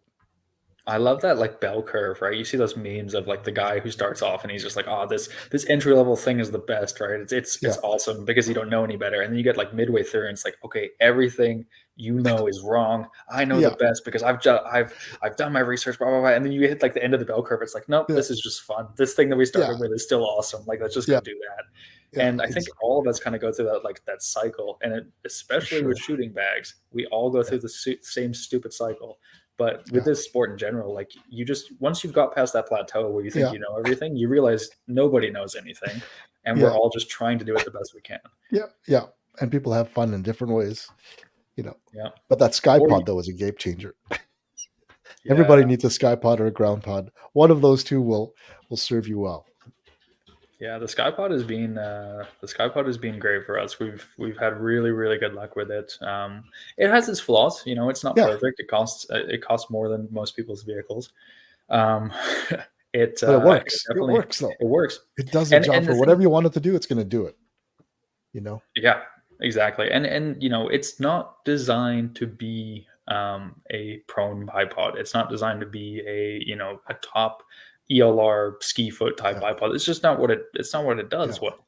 I love that, like, bell curve, right? You see those memes of, like, the guy who starts off and he's just like, oh, this entry level thing is the best, right? It's awesome because you don't know any better. And then you get like midway through and it's like, okay, everything is wrong. I know the best because I've done my research, blah, blah, blah. And then you hit like the end of the bell curve. It's like, nope, this is just fun. This thing that we started with is still awesome. Like, let's just go do that. And I think all of us kind of go through that cycle. And especially with shooting bags, we all go through the same stupid cycle. But with this sport in general, like, once you've got past that plateau where you think you know everything, you realize nobody knows anything, and we're all just trying to do it the best we can. Yeah. And people have fun in different ways, Yeah. But that sky pod though is a game changer. Everybody needs a sky pod or a ground pod. One of those two will serve you well. Yeah, the sky pod has been great for us. We've had really, really good luck with it. It has its flaws, it's not perfect. It costs more than most people's vehicles. But it works. It works though. It works. It does the job for whatever you want it to do. It's going to do it. Yeah, exactly. And it's not designed to be a prone bipod. It's not designed to be a top ELR ski foot type bipod. It's just not what it does well.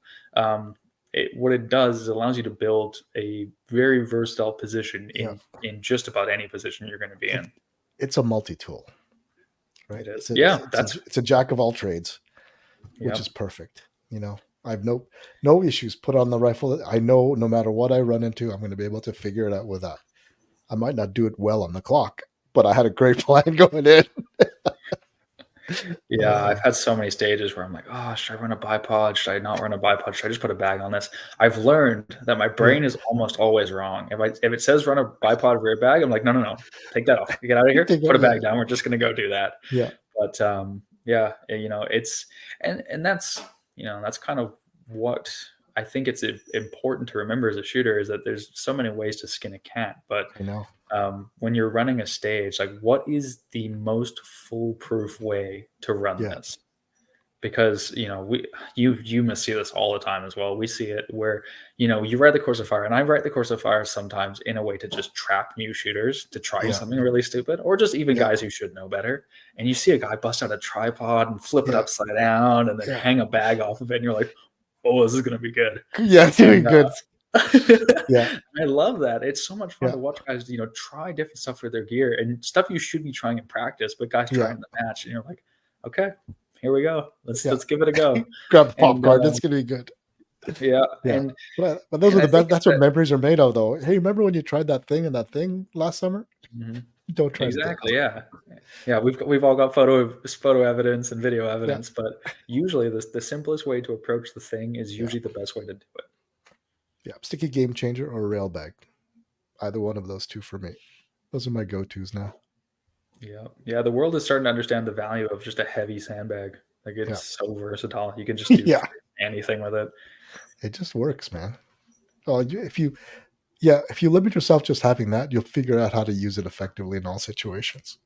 What it does is it allows you to build a very versatile position in just about any position you're going to be in. It's a multi-tool, right? It is. It's a jack of all trades, which is perfect. I have no issues put on the rifle. I know no matter what I run into, I'm going to be able to figure it out with that. I might not do it well on the clock, but I had a great plan going in. Yeah, I've had so many stages where I'm like, oh, should I run a bipod? Should I not run a bipod? Should I just put a bag on this? I've learned that my brain is almost always wrong. If it says run a bipod rear bag, I'm like, no, take that off. Get out of here. Put a bag down. We're just going to go do that. Yeah. But it's and that's kind of what I think it's important to remember as a shooter, is that there's so many ways to skin a cat. But I know. When you're running a stage, like, what is the most foolproof way to run this? because you must see this all the time as well. We see it where you write the course of fire, and I write the course of fire sometimes in a way to just trap new shooters to try something really stupid, or just even guys who should know better. And you see a guy bust out a tripod and flip it upside down, and then hang a bag off of it, and you're like, "Oh, this is gonna be good." Yeah, it's doing good. Yeah, I love that. It's so much fun to watch guys, try different stuff with their gear and stuff you should be trying in practice, but guys try in the match, and you're like, "Okay, here we go. Let's give it a go." Grab the popcorn. It's gonna be good. Yeah. But those are the best. That's what memories are made of, though. Hey, remember when you tried that thing last summer? Mm-hmm. Don't try exactly. Yeah. We've all got photo evidence and video evidence, but usually the simplest way to approach the thing is usually the best way to do it. Yeah, sticky game changer or a rail bag. Either one of those two for me. Those are my go-tos now. Yeah. The world is starting to understand the value of just a heavy sandbag. Like it's so versatile. You can just do anything with it. It just works, man. Oh, if you limit yourself just having that, you'll figure out how to use it effectively in all situations,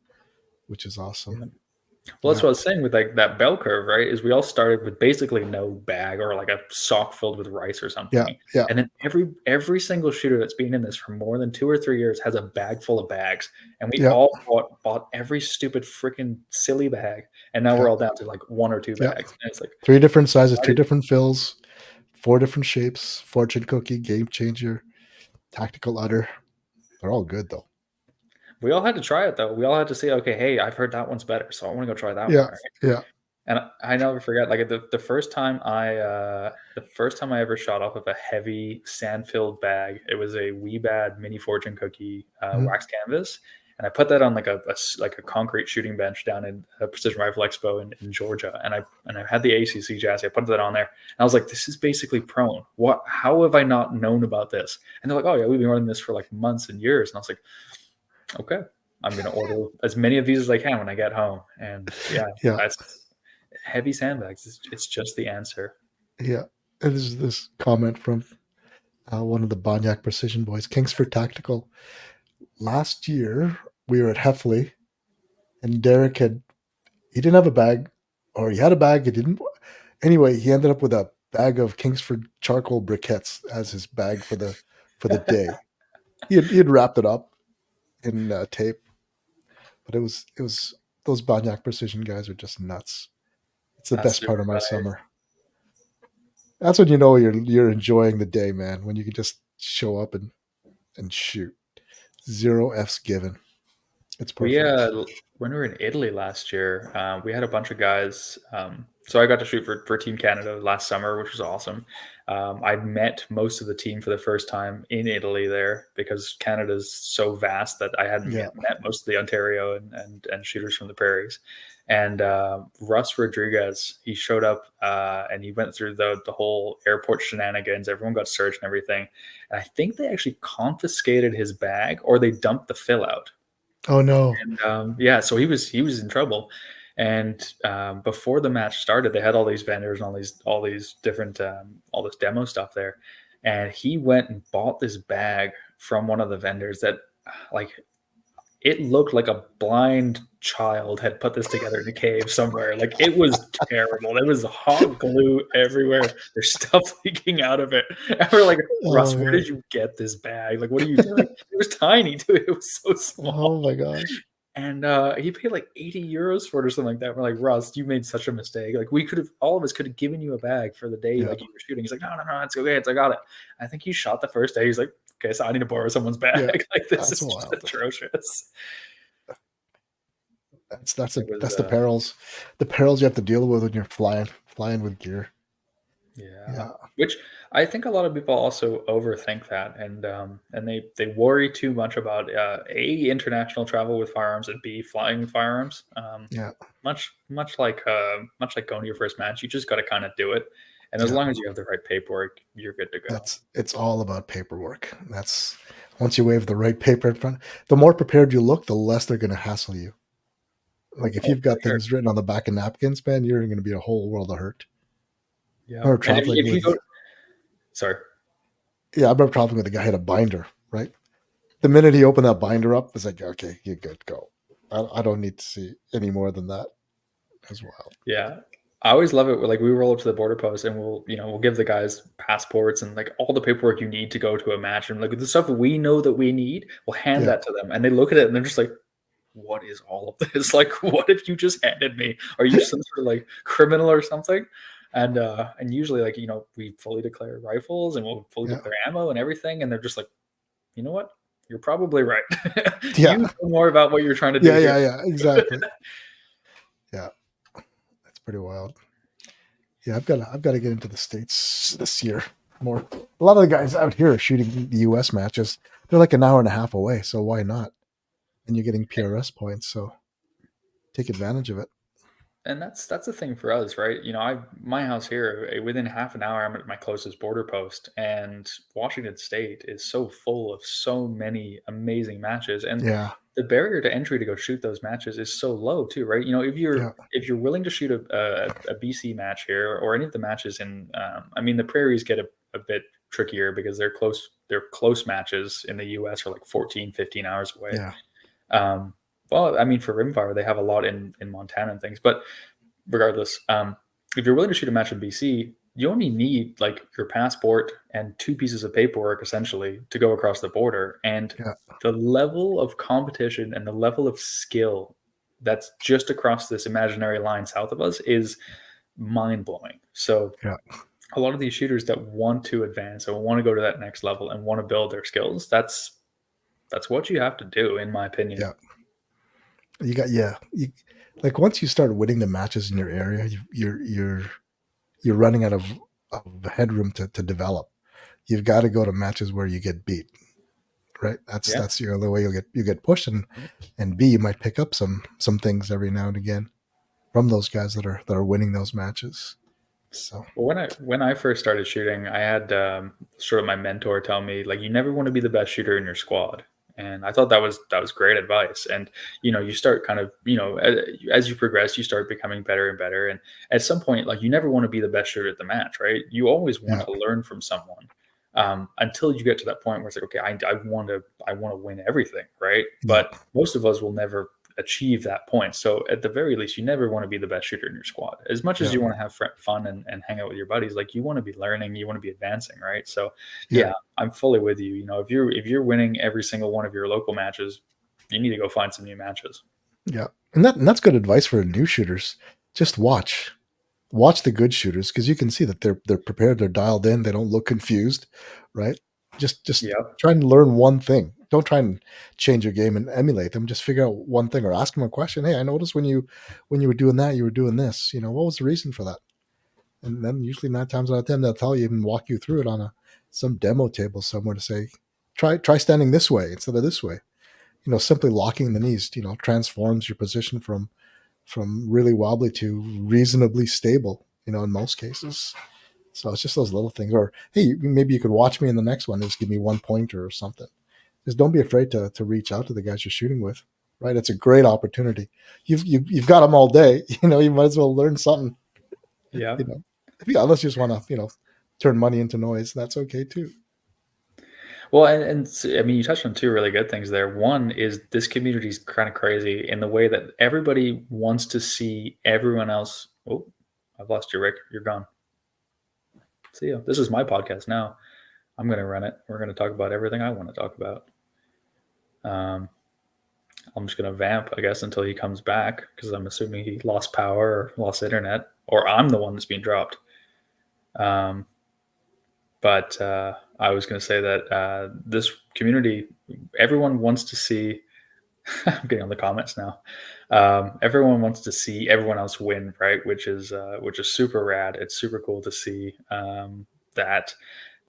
which is awesome. Yeah. Well, that's what I was saying with like that bell curve, right? Is we all started with basically no bag or like a sock filled with rice or something. Yeah. And then every single shooter that's been in this for more than 2 or 3 years has a bag full of bags. And we all bought every stupid freaking silly bag. And now we're all down to like 1 or 2 bags. And it's like 3 different sizes, 2 different fills, 4 different shapes, fortune cookie, game changer, tactical udder. They're all good though. We all had to try it though. We all had to say, okay, hey, I've heard that one's better, so I want to go try that one. Right? Yeah. And I never forget, like the first time I ever shot off of a heavy sand-filled bag, it was a Weebad mini fortune cookie wax canvas, and I put that on like a concrete shooting bench down in a Precision Rifle Expo in Georgia, and I had the ACC chassis. I put that on there, and I was like, this is basically prone. How have I not known about this? And they're like, oh yeah, we've been running this for like months and years, and I was like, okay, I'm going to order as many of these as I can when I get home. And that's heavy sandbags. It's just the answer. Yeah. And this comment from one of the Banyak Precision boys, Kingsford Tactical. Last year, we were at Heffley, and Derek he didn't have a bag, or he had a bag, he didn't. Anyway, he ended up with a bag of Kingsford charcoal briquettes as his bag for the day. He had wrapped it up in tape, but it was those Banyak Precision guys are just nuts. It's the best part of my summer. That's when you know you're enjoying the day, man. When you can just show up and shoot. 0 F's given. It's perfect. When we were in Italy last year, we had a bunch of guys. So I got to shoot for Team Canada last summer, which was awesome. I met most of the team for the first time in Italy there because Canada's so vast that I hadn't yet met most of the Ontario and shooters from the prairies. And Russ Rodriguez, he showed up and he went through the whole airport shenanigans. Everyone got searched and everything. And I think they actually confiscated his bag or they dumped the fill out. Oh no! And so he was in trouble. And before the match started, they had all these vendors and all these different all this demo stuff there. And he went and bought this bag from one of the vendors that, like, it looked like a blind child had put this together in a cave somewhere. Like, it was terrible. There was hot glue everywhere. There's stuff leaking out of it. And we're like, Russ, where did you get this bag? Like, what are you doing? It was tiny too. It was so small. Oh my gosh. And he paid like 80 euros for it or something like that. We're like, Russ, you made such a mistake. Like, all of us could have given you a bag for the day like you were shooting. He's like, no, it's okay. I got it. I think he shot the first day. He's like, okay, so I need to borrow someone's bag. Yeah, like, this is just atrocious. That's the perils. The perils you have to deal with when you're flying with gear. Yeah. Which I think a lot of people also overthink that, and they worry too much about A, international travel with firearms, and B, flying firearms. Much like going to your first match, you just got to kind of do it, and as long as you have the right paperwork, you're good to go. It's all about paperwork. That's once you wave the right paper in front, the more prepared you look, the less they're going to hassle you. Like if you've got things written on the back of napkins, man, you're going to be a whole world of hurt. Yeah. Or traveling Sorry. Yeah, I remember traveling with a guy who had a binder, right? The minute he opened that binder up, it's like, okay, you're good, go. I don't need to see any more than that as well. Yeah. I always love it. Like we roll up to the border post and we'll give the guys passports and like all the paperwork you need to go to a match, and like the stuff we know that we need, we'll hand Yeah. that to them, and they look at it and they're just like, "What is all of this? Like, what have you just handed me? Are you some sort of like criminal or something?" And usually like we fully declare rifles and we'll fully Yeah. declare ammo and everything, and they're just like, "You know what? You're probably right. Yeah. You know more about what you're trying to do Yeah. here." Yeah. Yeah. Exactly. Yeah. That's pretty wild. Yeah, I've got to get into the States this year more. A lot of the guys out here are shooting the US matches. They're like an hour and a half away, so why not? And you're getting PRS points, so take advantage of it. And that's the thing for us, right? My house here, within half an hour, I'm at my closest border post, and Washington State is so full of so many amazing matches, and Yeah. the barrier to entry to go shoot those matches is so low too, right? Yeah. If you're willing to shoot a BC match here or any of the matches in, I mean, the prairies get a bit trickier because they're close matches in the US are like 14, 15 hours away. Yeah. Well, I mean, for Rimfire, they have a lot in Montana and things. But regardless, if you're willing to shoot a match in BC, you only need like your passport and 2 pieces of paperwork essentially to go across the border. And Yeah. the level of competition and the level of skill that's just across this imaginary line south of us is mind blowing. So Yeah. a lot of these shooters that want to advance and want to go to that next level and want to build their skills, that's what you have to do, in my opinion. Yeah. You got like once you start winning the matches in your area, you're running out of headroom to develop. You've got to go to matches where you get beat, right? That's the only way you get pushed, and B, you might pick up some things every now and again from those guys that are winning those matches. So Well, when I first started shooting, I had sort of my mentor tell me like you never want to be the best shooter in your squad, and I thought that was great advice. And you start kind of as you progress, you start becoming better and better. And at some point, like you never want to be the best shooter at the match, right? You always want yeah, to learn from someone until you get to that point where it's like, okay, I want to win everything, right? yeah, But most of us will never achieve that point. So at the very least, you never want to be the best shooter in your squad. As much as yeah, you want to have fun and hang out with your buddies, like you want to be learning, you want to be advancing, right? So yeah, yeah, I'm fully with you. If you're winning every single one of your local matches, you need to go find some new matches. yeah. And that's good advice for new shooters. Just watch the good shooters because you can see that they're prepared, they're dialed in, they don't look confused, right? Just Yep. try and learn one thing. Don't try and change your game and emulate them. Just figure out one thing or ask them a question. Hey, I noticed when you were doing that, you were doing this. What was the reason for that? And then usually 9 times out of 10, they'll tell you and walk you through it on some demo table somewhere to say, try standing this way instead of this way. Simply locking the knees, transforms your position from really wobbly to reasonably stable, in most cases. So it's just those little things. Or, hey, maybe you could watch me in the next one. Just give me one pointer or something. Just don't be afraid to reach out to the guys you're shooting with, right? It's a great opportunity. You've got them all day. You might as well learn something, Yeah. unless you just want to, turn money into noise. That's okay too. Well, and I mean, you touched on two really good things there. One is this community is kind of crazy in the way that everybody wants to see everyone else. Oh, I've lost you, Rick. You're gone. See you. This is my podcast now. I'm going to run it. We're going to talk about everything I want to talk about. I'm just going to vamp, I guess, until he comes back because I'm assuming he lost power or lost internet, or I'm the one that's being dropped. But I was going to say that this community, everyone wants to see. I'm getting on the comments now. Everyone wants to see everyone else win, right? Which is super rad. It's super cool to see that.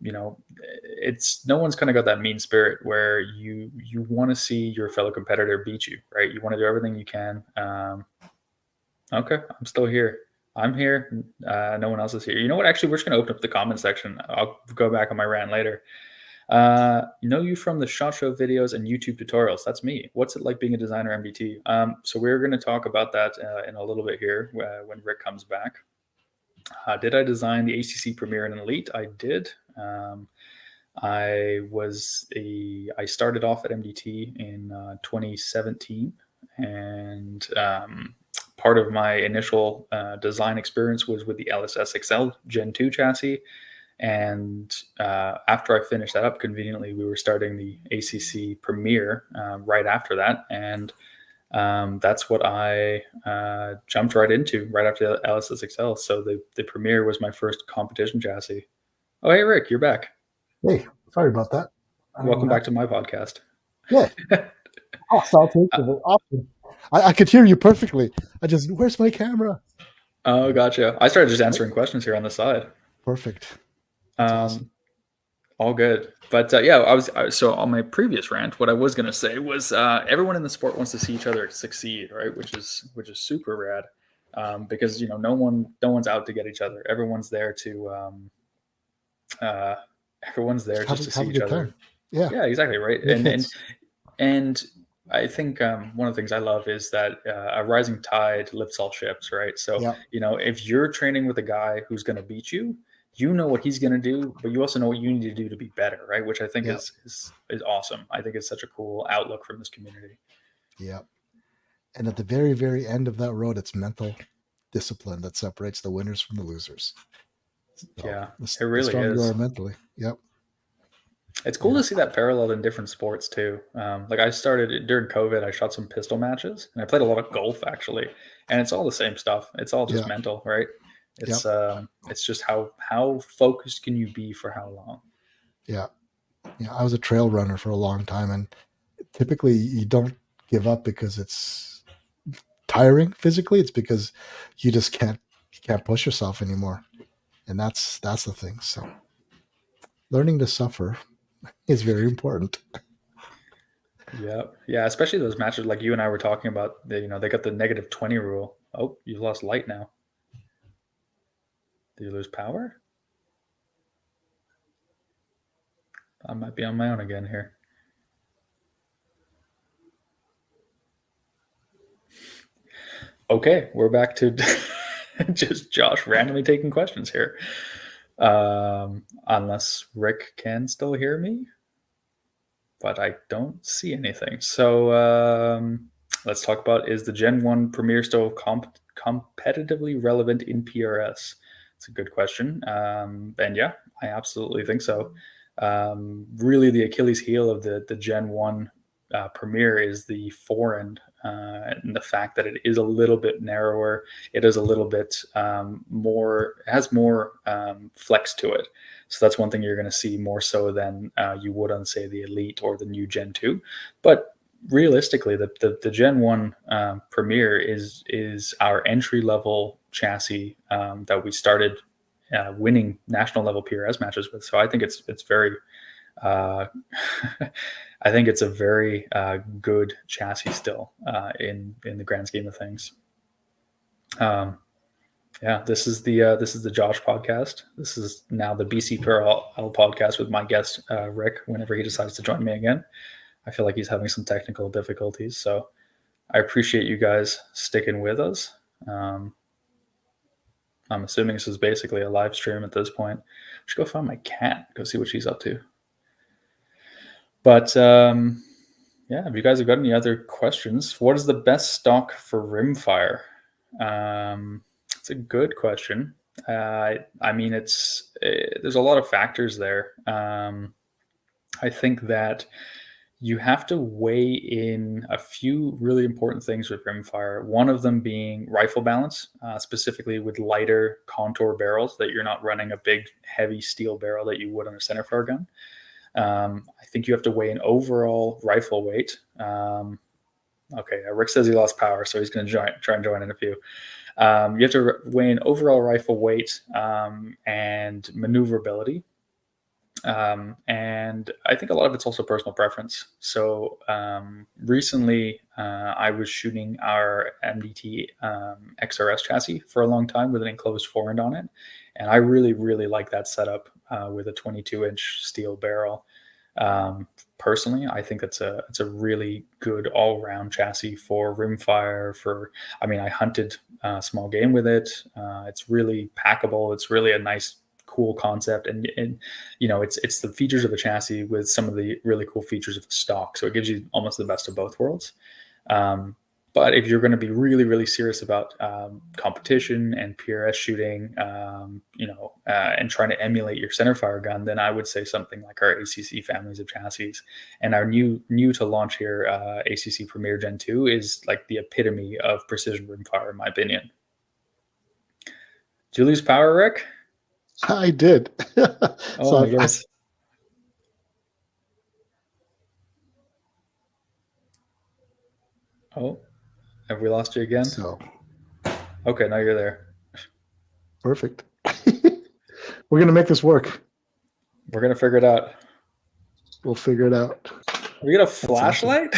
It's no one's kind of got that mean spirit where you want to see your fellow competitor beat you, right? You want to do everything you can. Okay, I'm still here. I'm here. No one else is here. You know what? Actually, we're just going to open up the comment section. I'll go back on my rant later. Know you from the SHOT Show videos and YouTube tutorials. That's me. What's it like being a designer MDT? So we're going to talk about that in a little bit here when Rick comes back. Did I design the ACC Premier and Elite? I did. I started off at MDT in 2017, and part of my initial design experience was with the LSS XL Gen 2 chassis. And after I finished that up, conveniently, we were starting the ACC Premier right after that. And that's what I jumped right into right after the LSS XL. So the Premier was my first competition chassis. Oh, hey, Rick, you're back. Hey, sorry about that. Welcome back to my podcast. Yeah. Oh, awesome. I could hear you perfectly. Where's my camera? Oh, gotcha. I started just answering questions here on the side. Perfect. Awesome. All good. But so on my previous rant, what I was going to say was everyone in the sport wants to see each other succeed, right? Which is super rad, because no one's out to get each other. Everyone's there to just to see each other. Time. Yeah, exactly, right. And I think one of the things I love is that a rising tide lifts all ships, right? So if you're training with a guy who's going to beat you, what he's going to do, but you also know what you need to do to be better, right? Which I think is awesome. I think it's such a cool outlook from this community. Yeah. And at the very, very end of that road, it's mental discipline that separates the winners from the losers. So it really is. You are mentally. Yep. It's cool to see that parallel in different sports too. Like I started during COVID, I shot some pistol matches and I played a lot of golf actually. And it's all the same stuff. It's all just mental, right? It's just how focused can you be for how long? Yeah. I was a trail runner for a long time, and typically you don't give up because it's tiring physically. It's because you just can't push yourself anymore, and that's the thing. So learning to suffer is very important. Yeah, especially those matches like you and I were talking about. They got the -20 rule. Oh, you lost light now. Did you lose power? I might be on my own again here. Okay, we're back to just Josh randomly taking questions here. Unless Rick can still hear me, but I don't see anything. So let's talk about, is the Gen 1 Premier still competitively relevant in PRS? It's a good question. And yeah, I absolutely think so. Really, the Achilles heel of the Gen 1 Premier is the forend, and the fact that it is a little bit narrower. It is a little bit more, it has more flex to it. So that's one thing you're going to see more so than you would on, say, the Elite or the new Gen 2. But realistically, the Gen 1 Premier is our entry level chassis that we started winning national level PRS matches with. So I think it's very I think it's a very good chassis still in the grand scheme of things. This is the Josh podcast. This is now the BCPRL podcast with my guest Rick. Whenever he decides to join me again, I feel like he's having some technical difficulties, so I appreciate you guys sticking with us. I'm assuming this is basically a live stream at this point. I should go find my cat, go see what she's up to. But if you guys have got any other questions, what is the best stock for Rimfire? It's a good question. I mean, there's a lot of factors there. I think that you have to weigh in a few really important things with Rimfire. One of them being rifle balance, specifically with lighter contour barrels, that you're not running a big, heavy steel barrel that you would on a centerfire gun. I think you have to weigh in overall rifle weight. Okay, Rick says he lost power, so he's going to try and join in a few. You have to weigh in overall rifle weight and maneuverability. And I think a lot of it's also personal preference. So recently, I was shooting our MDT XRS chassis for a long time with an enclosed forend on it. And I really, really like that setup with a 22-inch steel barrel. Personally, I think it's a really good all-round chassis for rimfire. I hunted small game with it. It's really packable. It's really a nice, cool concept, and it's the features of a chassis with some of the really cool features of the stock. So it gives you almost the best of both worlds. But if you're going to be really, really serious about competition and PRS shooting, and trying to emulate your centerfire gun, then I would say something like our ACC families of chassis. And our new to launch here, ACC Premier Gen 2, is like the epitome of precision rimfire, in my opinion. Did you lose power, Rick? I did. Oh my goodness. Oh, have we lost you again? So, okay, now you're there. Perfect. We're going to make this work. We're going to figure it out. We'll figure it out. We got a flashlight?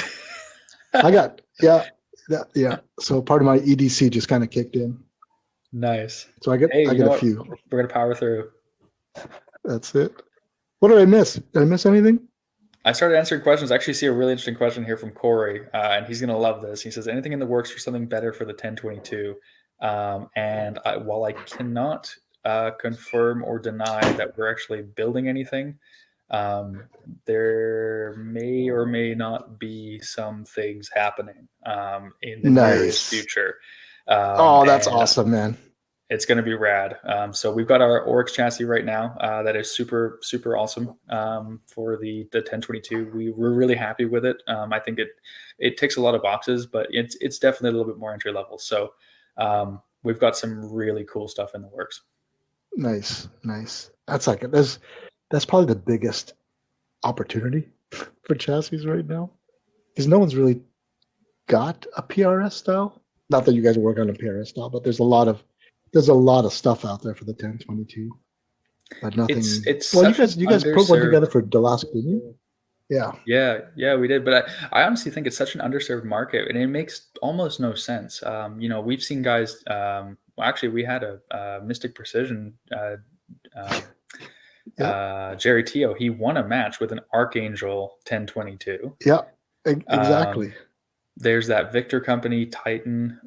Awesome. I got, yeah. So part of my EDC just kind of kicked in. Nice. So I get a few. We're going to power through. That's it. What did I miss? Did I miss anything? I started answering questions. I actually see a really interesting question here from Corey, and he's going to love this. He says, anything in the works for something better for the 1022? And while I cannot confirm or deny that we're actually building anything, there may or may not be some things happening in the nearest future. That's awesome, man. It's going to be rad. So we've got our Oryx chassis right now that is super, super awesome for the 1022. We're really happy with it. I think it ticks a lot of boxes, but it's definitely a little bit more entry level. So we've got some really cool stuff in the works. Nice. That's probably the biggest opportunity for chassis right now, because no one's really got a PRS style. Not that you guys are working on a PRS style, but there's a lot of stuff out there for the 1022, but nothing. It's you guys put one together for Delask, didn't you? Yeah, we did. But I honestly think it's such an underserved market, and it makes almost no sense. We've seen guys. Actually, we had a Mystic Precision, Jerry Teo. He won a match with an Archangel 1022. Yeah, exactly. There's that Victor Company Titan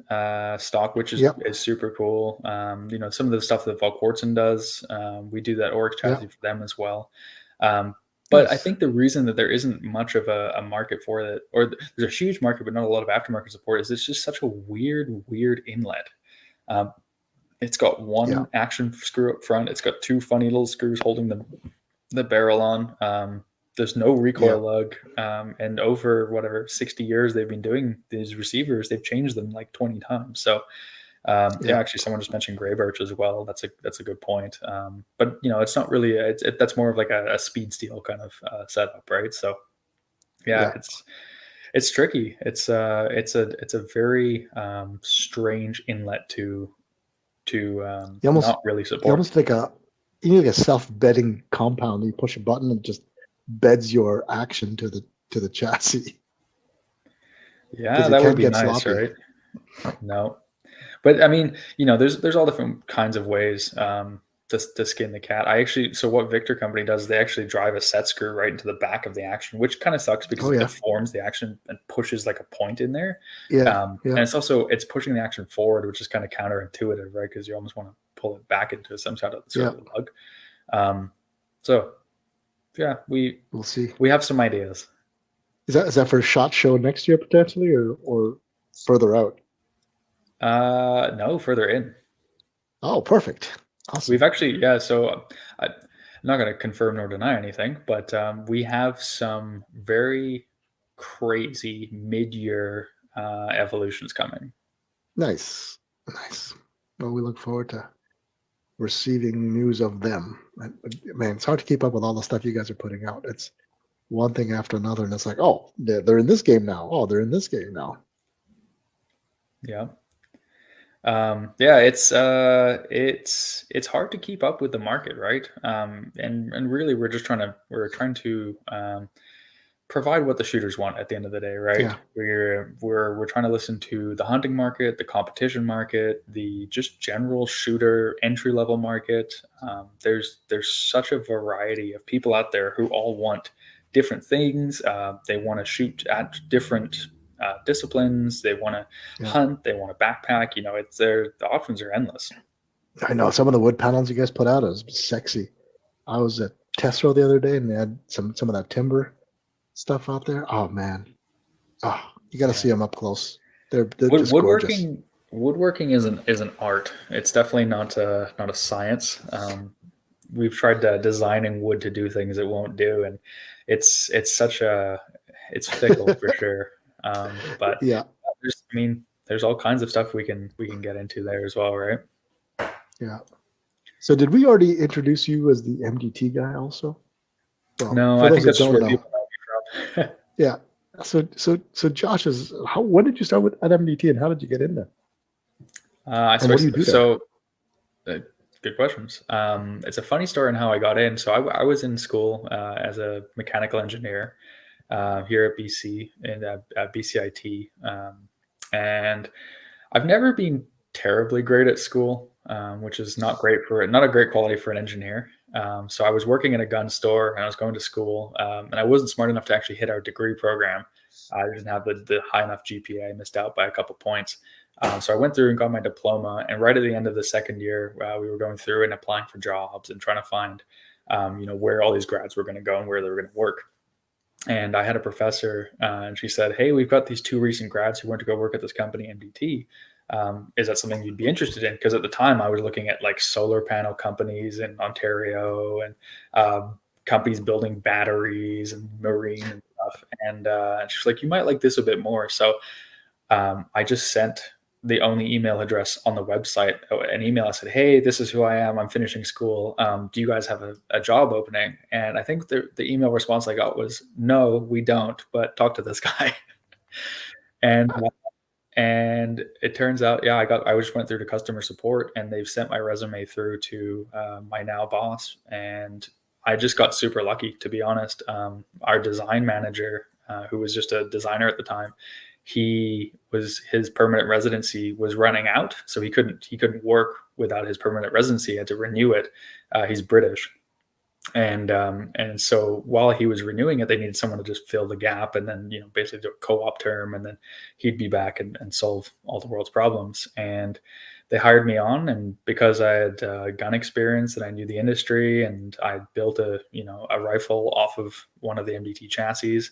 stock, which is super cool. Some of the stuff that Valkortsen does, we do that Oryx chassis for them as well. But I think the reason that there isn't much of a market for it, or there's a huge market but not a lot of aftermarket support, is it's just such a weird inlet. It's got one action screw up front. It's got two funny little screws holding the barrel on. There's no recoil lug, and over 60 years they've been doing these receivers, they've changed them like 20 times. So actually someone just mentioned Gray Birch as well. That's a good point. But it's not really that's more of like a speed steel kind of setup, right? So it's tricky. It's a very strange inlet to not really support. You almost you need a self-bedding compound. You push a button and just beds your action to the chassis. Yeah, that would be nice, sloppy. Right? No, but I mean, there's all different kinds of ways to skin the cat. So what Victor Company does is they actually drive a set screw right into the back of the action, which kind of sucks because it deforms the action and pushes like a point in there. And it's pushing the action forward, which is kind of counterintuitive, right? Because you almost want to pull it back into some sort of lug. We'll see. We have some ideas. Is that for SHOT Show next year potentially, or further out? No, further in. Oh, perfect. Awesome. We've actually, so I'm not going to confirm nor deny anything, but we have some very crazy mid-year evolutions coming. Nice. Well, we look forward to receiving news of them. Man, it's hard to keep up with all the stuff you guys are putting out. It's one thing after another, and it's like, oh, they're in this game now. Oh, they're in this game now. Yeah. It's hard to keep up with the market, right? And really we're trying to provide what the shooters want at the end of the day, right? Yeah. We're trying to listen to the hunting market, the competition market, the just general shooter entry level market. There's such a variety of people out there who all want different things. They want to shoot at different disciplines. They want to hunt. They want to backpack. The options are endless. I know some of the wood panels you guys put out is sexy. I was at Tesro the other day and they had some of that timber stuff out there. Oh man, you got to see them up close. They're just gorgeous. Woodworking is an art. It's definitely not a science. We've tried designing wood to do things it won't do, and it's fickle for sure. But Yeah. there's all kinds of stuff we can get into there as well, right? Yeah. So did we already introduce you as the MDT guy also? Well, no, I think that's where people know me from. Yeah. So Josh, when did you start at MDT and how did you get in there? What do you do there? Good questions. It's a funny story on how I got in. So I was in school as a mechanical engineer here at BC and at BCIT, and I've never been terribly great at school, which is not a great quality for an engineer. So I was working in a gun store and I was going to school, and I wasn't smart enough to actually hit our degree program. I didn't have the high enough GPA. I missed out by a couple points. So I went through and got my diploma. And right at the end of the second year, we were going through and applying for jobs and trying to find, where all these grads were going to go and where they were going to work. And I had a professor, and she said, "Hey, we've got these 2 recent grads who want to go work at this company, MDT. Is that something you'd be interested in?" Because at the time I was looking at like solar panel companies in Ontario and companies building batteries and marine and stuff. And she's like, "You might like this a bit more." So I just sent the only email address on the website an email. I said, "Hey, this is who I am. I'm finishing school. Do you guys have a job opening?" And I think the email response I got was, "No, we don't, but talk to this guy." And it turns out, yeah, I just went through to customer support, and they've sent my resume through to my now boss. And I just got super lucky, to be honest. Our design manager, who was just a designer at the time, his permanent residency was running out, so he couldn't work without his permanent residency. He had to renew it. He's British. And so while he was renewing it, they needed someone to just fill the gap and then, basically do a co-op term, and then he'd be back and solve all the world's problems. And they hired me on, and because I had gun experience and I knew the industry, and I built a rifle off of one of the MDT chassis,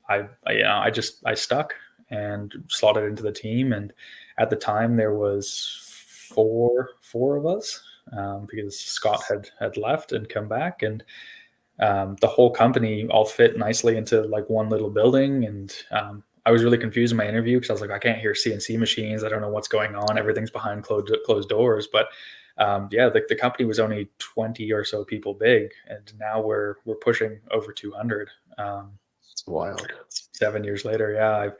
I stuck and slotted into the team. And at the time there was four of us, because Scott had left and come back, and the whole company all fit nicely into like one little building. And I was really confused in my interview because I was like, I can't hear CNC machines. I don't know what's going on. Everything's behind closed doors. But the company was only 20 or so people big, and now we're pushing over 200. It's wild. 7 years later, yeah,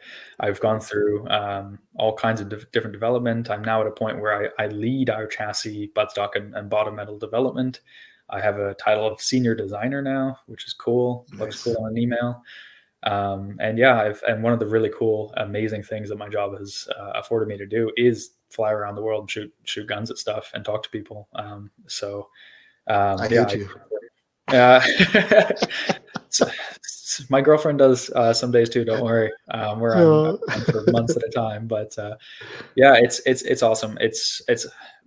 I've gone through all kinds of different development. I'm now at a point where I lead our chassis, buttstock, and bottom metal development. I have a title of senior designer now, which is cool. Nice. Looks cool on an email. And one of the really cool, amazing things that my job has afforded me to do is fly around the world and shoot guns at stuff and talk to people. I hate you. My girlfriend does some days too. Don't worry. Where I'm for months at a time, but it's awesome. It's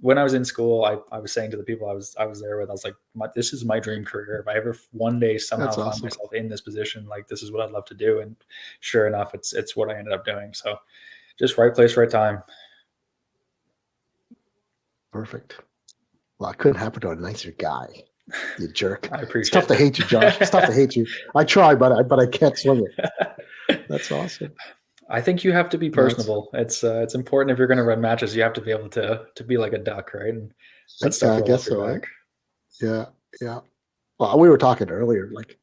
when I was in school, I was saying to the people I was there with, I was like, this is my dream career. If I ever one day somehow find myself in this position, like this is what I'd love to do. And sure enough, it's what I ended up doing. So just right place, right time. Perfect. Well, it couldn't happen to a nicer guy. You jerk. I appreciate it. It's tough to hate you, Josh. It's tough to hate you. I try, but I can't swing it. That's awesome. I think you have to be personable. It's important if you're going to run matches. You have to be able to be like a duck, right? And that's stuff. I guess so. Right? Yeah. Well, we were talking earlier, like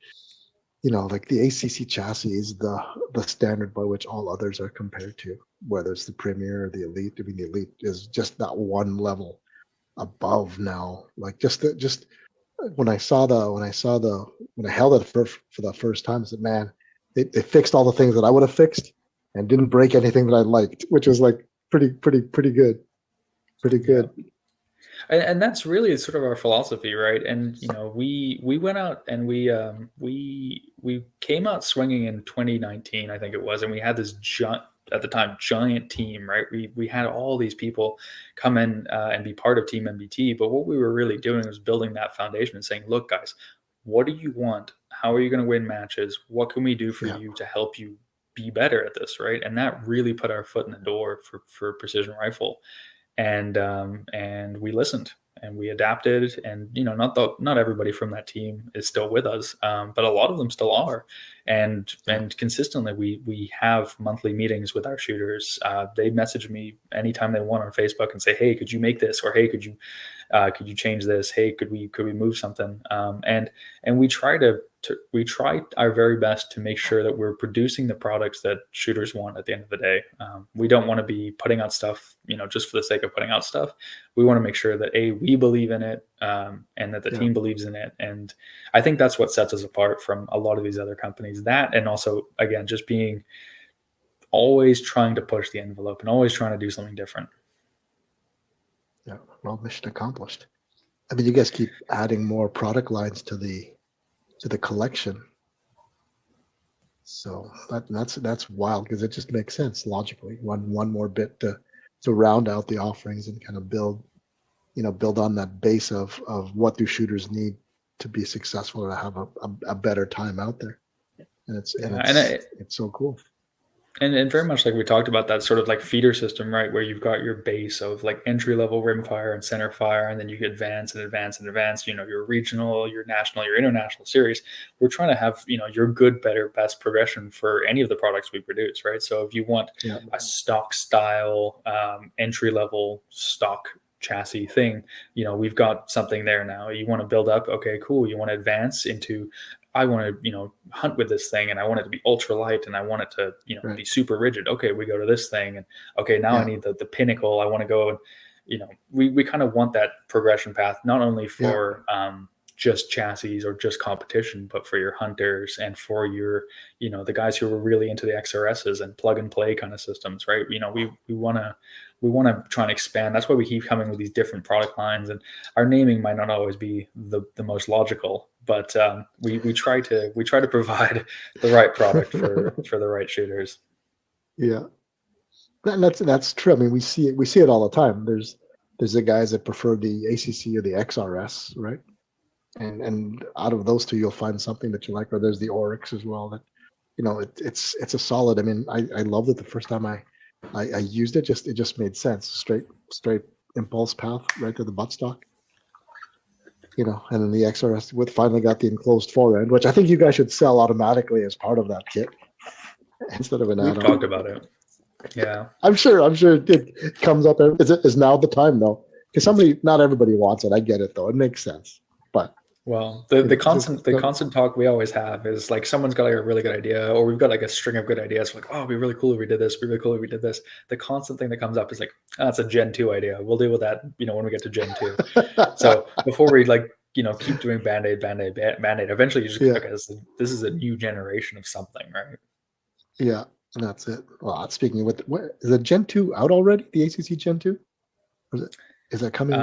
the ACC chassis is the standard by which all others are compared to, whether it's the Premier or the Elite. I mean, the Elite is just that one level above now. Like just when I held it for the first time, I said, man, they fixed all the things that I would have fixed and didn't break anything that I liked, which was like pretty good. Pretty good. And that's really sort of our philosophy, right? And we went out and we came out swinging in 2019, I think it was, and we had this giant team, right? We had all these people come in and be part of Team MDT, but what we were really doing was building that foundation and saying, look, guys, what do you want? How are you going to win matches? What can we do for you to help you be better at this, right? And that really put our foot in the door for precision rifle. And we listened and we adapted, and not everybody from that team is still with us, but a lot of them still are, and consistently we have monthly meetings with our shooters. They message me anytime they want on Facebook and say, hey, could you make this, or hey, could you change this, hey, could we move something, and we try we try our very best to make sure that we're producing the products that shooters want at the end of the day. We don't want to be putting out stuff, just for the sake of putting out stuff. We want to make sure that we believe in it, and that the team believes in it. And I think that's what sets us apart from a lot of these other companies. That, and also, again, just being always trying to push the envelope and always trying to do something different. Yeah, well, mission accomplished. I mean, you guys keep adding more product lines to the collection, so that's wild, because it just makes sense logically. One more bit to round out the offerings and kind of build on that base of what do shooters need to be successful, to have a better time out there. And it's so cool. And very much like we talked about, that sort of like feeder system, right? Where you've got your base of like entry level rimfire and center fire, and then you advance and advance and advance, your regional, your national, your international series. We're trying to have, your good, better, best progression for any of the products we produce, right? So if you want a stock style, entry level stock chassis thing, we've got something there now. You want to build up, okay, cool. You want to advance into, I want to, hunt with this thing, and I want it to be ultra light, and I want it to, be super rigid. Okay, we go to this thing, and okay, now I need the pinnacle. I want to go, and we kind of want that progression path, not only for just chassis or just competition, but for your hunters and for your, the guys who are really into the XRSs and plug and play kind of systems, right? We want to try and expand. That's why we keep coming with these different product lines, and our naming might not always be the most logical, but we try to provide the right product for the right shooters. Yeah, and that's true. I mean, we see it all the time. There's the guys that prefer the ACC or the XRS, right? And out of those two, you'll find something that you like. Or there's the Oryx as well. That it's a solid. I mean, I loved it the first time I used it. It just made sense. Straight impulse path right to the buttstock. And then the XRS finally got the enclosed forend, which I think you guys should sell automatically as part of that kit instead of an add-on. We've talked about it. Yeah, I'm sure it comes up. Is now the time though? Because not everybody wants it. I get it though. It makes sense. But well, the constant talk we always have is like, someone's got like a really good idea, or we've got like a string of good ideas. Like, oh, it'd be really cool if we did this. It'd be really cool if we did this. The constant thing that comes up is like, it's a Gen 2 idea. We'll deal with that, when we get to Gen 2. So before we keep doing Band-Aid, eventually you just okay, this is a new generation of something, right? Yeah, that's it. Well, speaking of what is the Gen 2 out already? The ACC Gen 2? Is that coming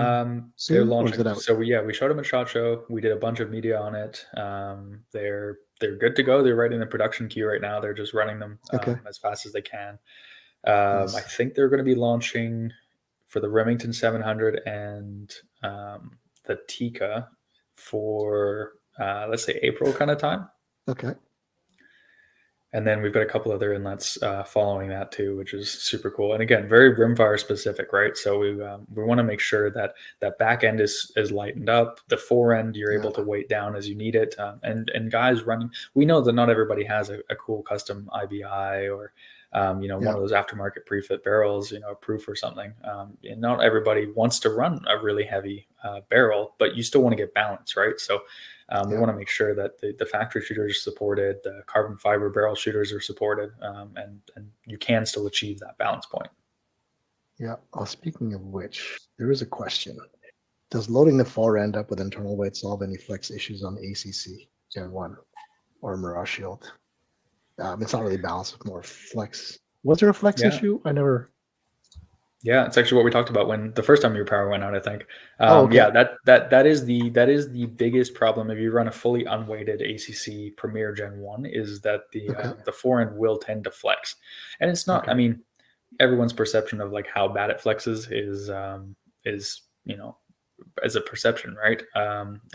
soon? They're launching. So we showed them at SHOT Show. We did a bunch of media on it. They're good to go. They're right in the production queue right now. They're just running them as fast as they can. Nice. I think they're going to be launching for the Remington 700 and the Tika for let's say April kind of time. Okay. And then we've got a couple other inlets following that too, which is super cool. And again, very rimfire specific, right? So we want to make sure that back end is lightened up. The forend, you're able to weight down as you need it. And guys running, we know that not everybody has a cool custom IBI or one of those aftermarket pre-fit barrels, a proof or something. And not everybody wants to run a really heavy barrel, but you still want to get balance, right? So we want to make sure that the factory shooters are supported, the carbon fiber barrel shooters are supported, and you can still achieve that balance point. Yeah. Well, speaking of which, there is a question. Does loading the forend up with internal weight solve any flex issues on the ACC Gen 1 or Mirage Shield? It's not really balanced with more flex. Was there a flex issue? I never... Yeah, it's actually what we talked about when the first time your power went out, I think. Yeah, that is the biggest problem if you run a fully unweighted ACC Premier Gen 1 is that the forend will tend to flex. And it's not, I mean, everyone's perception of like how bad it flexes is as a perception, right?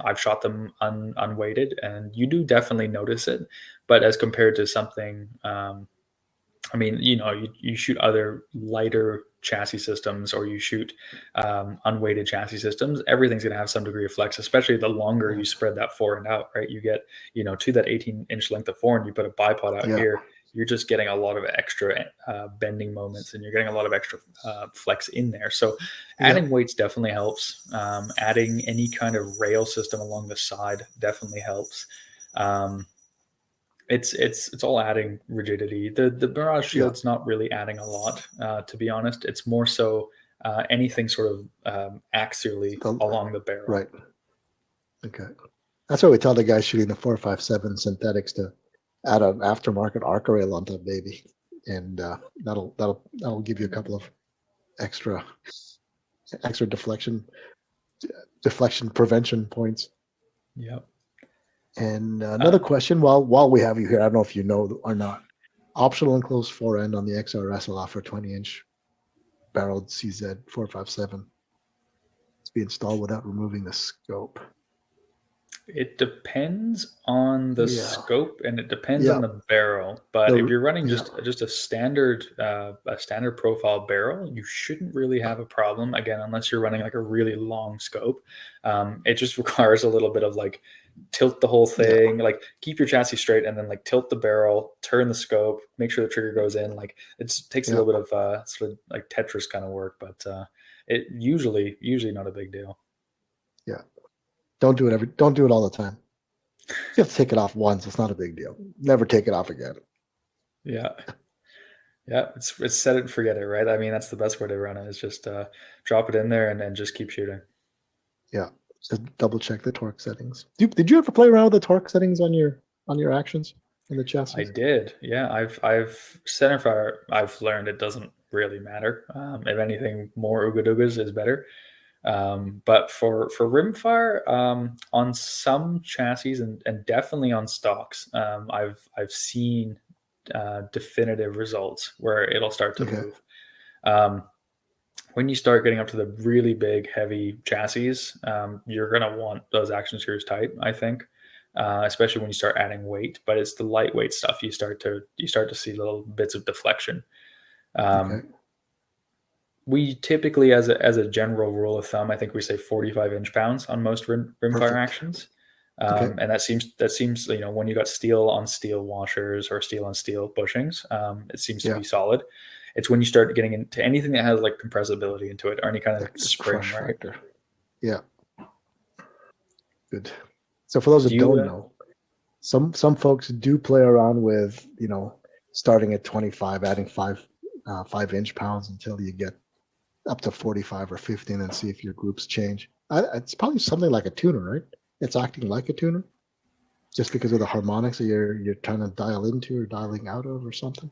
I've shot them unweighted, and you do definitely notice it, but as compared to something I mean, you shoot other lighter chassis systems, or you shoot unweighted chassis systems, everything's going to have some degree of flex, especially the longer you spread that forend out, right? You get, to that 18-inch length of forend, you put a bipod out here, you're just getting a lot of extra bending moments, and you're getting a lot of extra flex in there. So adding weights definitely helps. Adding any kind of rail system along the side definitely helps. It's all adding rigidity. The Mirage Shield's not really adding a lot, to be honest. It's more so anything sort of axially along the barrel. Right. Okay. That's why we tell the guys shooting the 457 synthetics to add an aftermarket arc rail on that baby, and that'll give you a couple of extra deflection prevention points. Yep. And another question, while we have you here, I don't know if you know or not, optional enclosed forend on the XRS will offer 20-inch barreled CZ 457 to be installed without removing the scope. It depends on the scope, and it depends on the barrel. But if you're running just a standard profile barrel, you shouldn't really have a problem. Again, unless you're running like a really long scope, it just requires a little bit of like tilt the whole thing, like keep your chassis straight, and then like tilt the barrel, turn the scope, make sure the trigger goes in. Like it takes a little bit of sort of like Tetris kind of work, but it usually not a big deal. Yeah. Don't do it all the time. You have to take it off once. It's not a big deal. Never take it off again. Yeah. Yeah. It's set it and forget it, right? I mean, that's the best way to run it, is just drop it in there and then just keep shooting. Yeah. Just double check the torque settings. Did you ever play around with the torque settings on your actions in the chassis? I did. Yeah. I've centerfire, I've learned it doesn't really matter. If anything, more Ooga Doogas is better. But for Rimfire, on some chassis and definitely on stocks, I've seen definitive results where it'll start to move. When you start getting up to the really big, heavy chassis, you're gonna want those action screws tight, I think, especially when you start adding weight. But it's the lightweight stuff you start to see little bits of deflection. We typically, as a general rule of thumb, I think we say 45 inch-pounds on most rimfire actions. And that seems, when you got steel on steel washers or steel on steel bushings, it seems to be solid. It's when you start getting into anything that has like compressibility into it, or any kind of spring, right? Factor. Yeah. Good. So for those that don't know, some folks do play around with, starting at 25, adding 5 inch-pounds until you get up to 45 or 50, and then see if your groups change. It's probably something like a tuner, right? It's acting like a tuner, just because of the harmonics that you're trying to dial into or dialing out of, or something.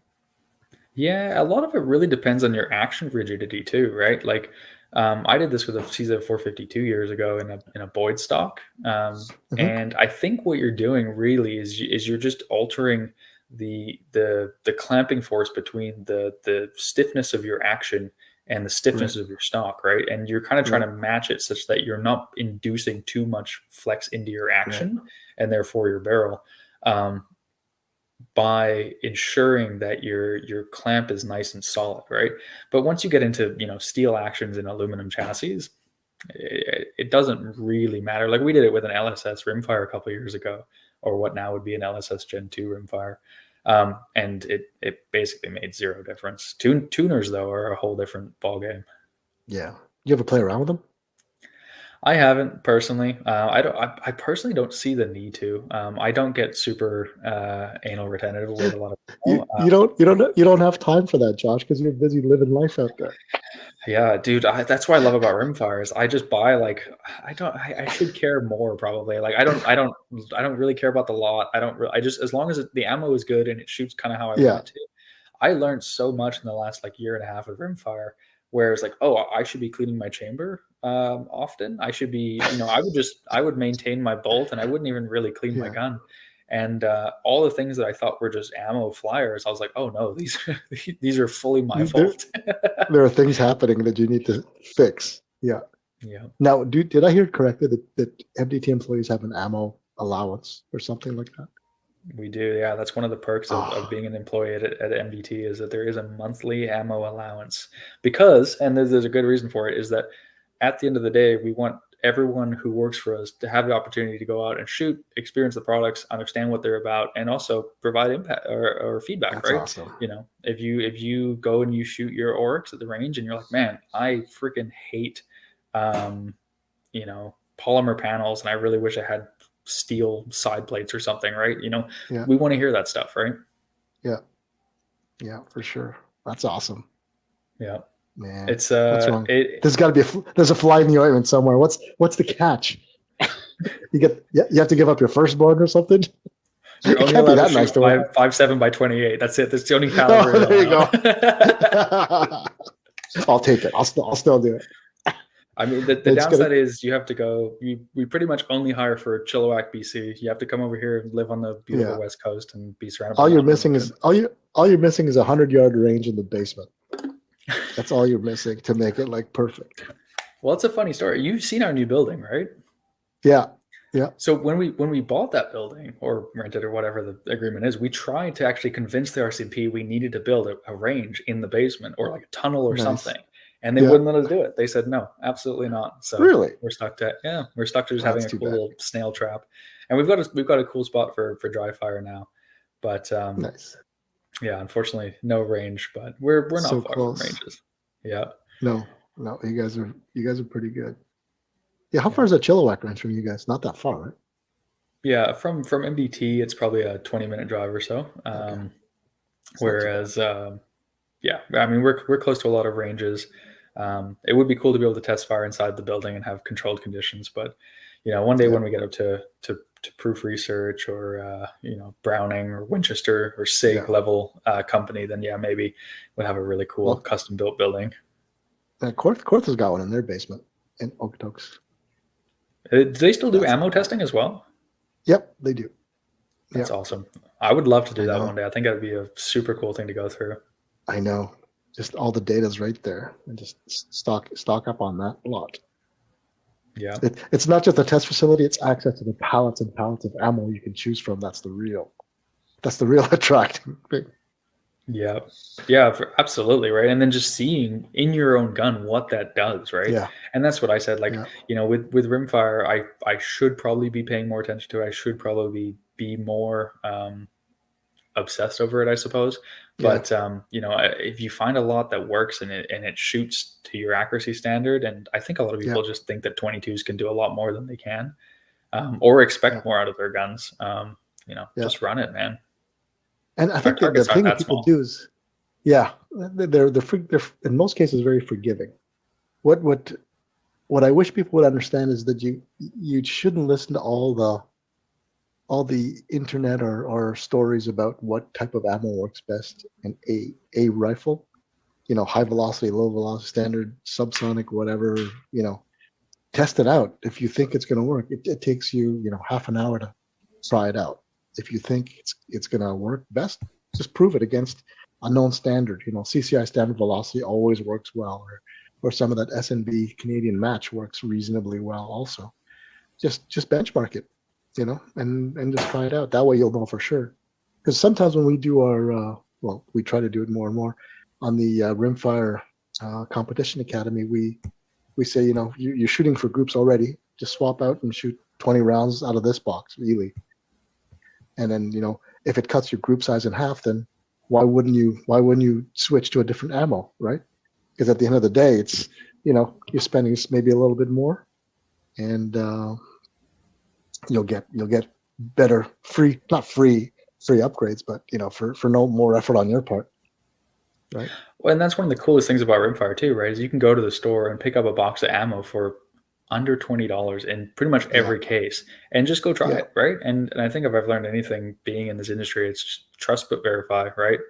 Yeah, a lot of it really depends on your action rigidity too, right? Like, I did this with a CZ 452 years ago in a Boyd stock, and I think what you're doing really is you're just altering the clamping force between the stiffness of your action and the stiffness of your stock, right? And you're kind of trying to match it such that you're not inducing too much flex into your action and therefore your barrel, by ensuring that your clamp is nice and solid, right? But once you get into steel actions and aluminum chassis, it doesn't really matter. Like we did it with an LSS Rimfire a couple of years ago, or what now would be an LSS Gen 2 Rimfire. And it basically made zero difference. Tuners, though, are a whole different ballgame. Yeah. You ever play around with them? I haven't personally. I personally don't see the need to. I don't get super anal retentive with a lot of people. You don't have time for that, Josh, because you're busy living life out there. Yeah, dude. That's what I love about Rimfires. I just buy I should care more probably. Like I don't really care about the lot. I just, as long as the ammo is good and it shoots kind of how I want it to. I learned so much in the last year and a half of Rimfire, where it's like, oh, I should be cleaning my chamber often. I should be, I would maintain my bolt, and I wouldn't even really clean my gun. And all the things that I thought were just ammo flyers, I was like, oh no, these are fully my fault. There are things happening that you need to fix. Yeah. Yeah. Now, did I hear correctly that MDT employees have an ammo allowance or something like that? We do, yeah. That's one of the perks of Oh, being an employee at MDT is that there is a monthly ammo allowance because, and there's a good reason for it, is that at the end of the day, we want everyone who works for us to have the opportunity to go out and shoot, experience the products, understand what they're about, and also provide impact or feedback, that's right? awesome. You know, if you go and you shoot your oryx at the range and you're like, man, I freaking hate, um, polymer panels, and I really wish I had steel side plates or something, right? Yeah, We want to hear that stuff, right? yeah, yeah, for sure. That's awesome, Yeah. man. It's What's wrong? it There's got to be there's a fly in the ointment somewhere. What's the catch? You have to give up your firstborn or something. You're It only can't be allowed to that nice shoot to win. 5.7 by 28. That's it. That's the only caliber Oh, you're there you go. allowed. I'll take it. I'll still do it. I mean, the It's gonna downside is you have to go. We pretty much only hire for Chilliwack, BC. You have to come over here and live on the beautiful yeah. West Coast and be surrounded by All you're mountains and missing ocean. is all you're missing is 100-yard range in the basement. That's all you're missing to make it like perfect. Well, it's a funny story. You've seen our new building, right? Yeah, yeah, So when we bought that building or rented or whatever the agreement is, we tried to actually convince the RCP we needed to build a range in the basement or like a tunnel or nice. something, and they Yeah, wouldn't let us do it. They said no, absolutely not. So really. we're stuck to just Oh, having that's a too cool bad. little snail trap, and we've got a cool spot for dry fire now, but Nice. yeah, unfortunately no range, but we're So not far from close. ranges. Yeah, No, no, you guys are pretty good. Yeah, how yeah. far is that Chilliwack range from you guys? Not that far, right? Yeah, from MDT, it's probably a 20-minute drive or so. Okay, it's not too bad. Whereas, yeah, I mean, we're close to a lot of ranges. It would be cool to be able to test fire inside the building and have controlled conditions, but one day Yeah, when we get up to proof research or Browning or Winchester or yeah. SIG level company, then yeah, maybe we'll have a really cool Well, custom built building. Korth has got one in their basement in Okotoks. Do they still do That's ammo testing as well? Yep, they do. That's Yep, awesome. I would love to do I that know. one day. I think that'd be a super cool thing to go through. I know. Just all the data's right there, and just stock up on that a lot. Yeah. It's not just a test facility; it's access to the pallets and pallets of ammo you can choose from. That's the real attracting thing. Yeah. Yeah, absolutely. Right. And then just seeing in your own gun what that does. Right. Yeah, And that's what I said. Like, yeah, with Rimfire, I should probably be paying more attention to it. I should probably be more obsessed over it, I suppose. yeah, But, if you find a lot that works and it shoots to your accuracy standard, and I think a lot of yeah, people just think that 22s can do a lot more than they can, or yeah, expect more out of their guns. yeah. Just run it, man. And I Our think that the targets aren't thing that that people small. do is, yeah, they're in most cases very forgiving. What I wish people would understand is that you shouldn't listen to all the internet or stories about what type of ammo works best in a rifle. High velocity, low velocity, standard, subsonic, whatever. Test it out. If you think it's going to work, it takes you half an hour to try it out. If you think it's going to work best, just prove it against a known standard. CCI standard velocity always works well, or some of that SNB Canadian match works reasonably well also. Just benchmark it, and just try it out. That way you'll know for sure. Because sometimes when we do our we try to do it more and more on the Rimfire Competition Academy, we say, you're shooting for groups already. Just swap out and shoot 20 rounds out of this box, really. And then, if it cuts your group size in half, then why wouldn't you switch to a different ammo, right? Because at the end of the day, it's, you're spending maybe a little bit more, and you'll get better not free upgrades, but for no more effort on your part, right? Well, and that's one of the coolest things about Rimfire too, right? Is you can go to the store and pick up a box of ammo for under $20 in pretty much Yeah, every case, and just go try yeah, it, right? And I think if I've learned anything being in this industry, it's just trust but verify, right?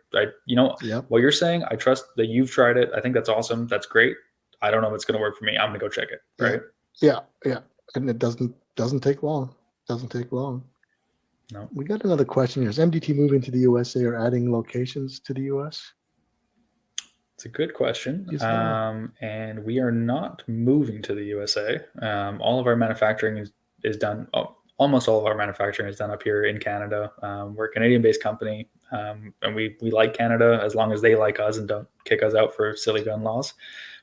yeah, What you're saying, I trust that you've tried it. I think that's awesome. That's great. I don't know if it's going to work for me. I'm going to go check it, yeah, right? yeah. And it doesn't take long. Doesn't take long. No. We got another question here. Is MDT moving to the USA or adding locations to the US? It's a good question. Yes, no. And we are not moving to the USA. All of our manufacturing is done. almost all of our manufacturing is done up here in Canada. We're a Canadian-based company, and we like Canada as long as they like us and don't kick us out for silly gun laws.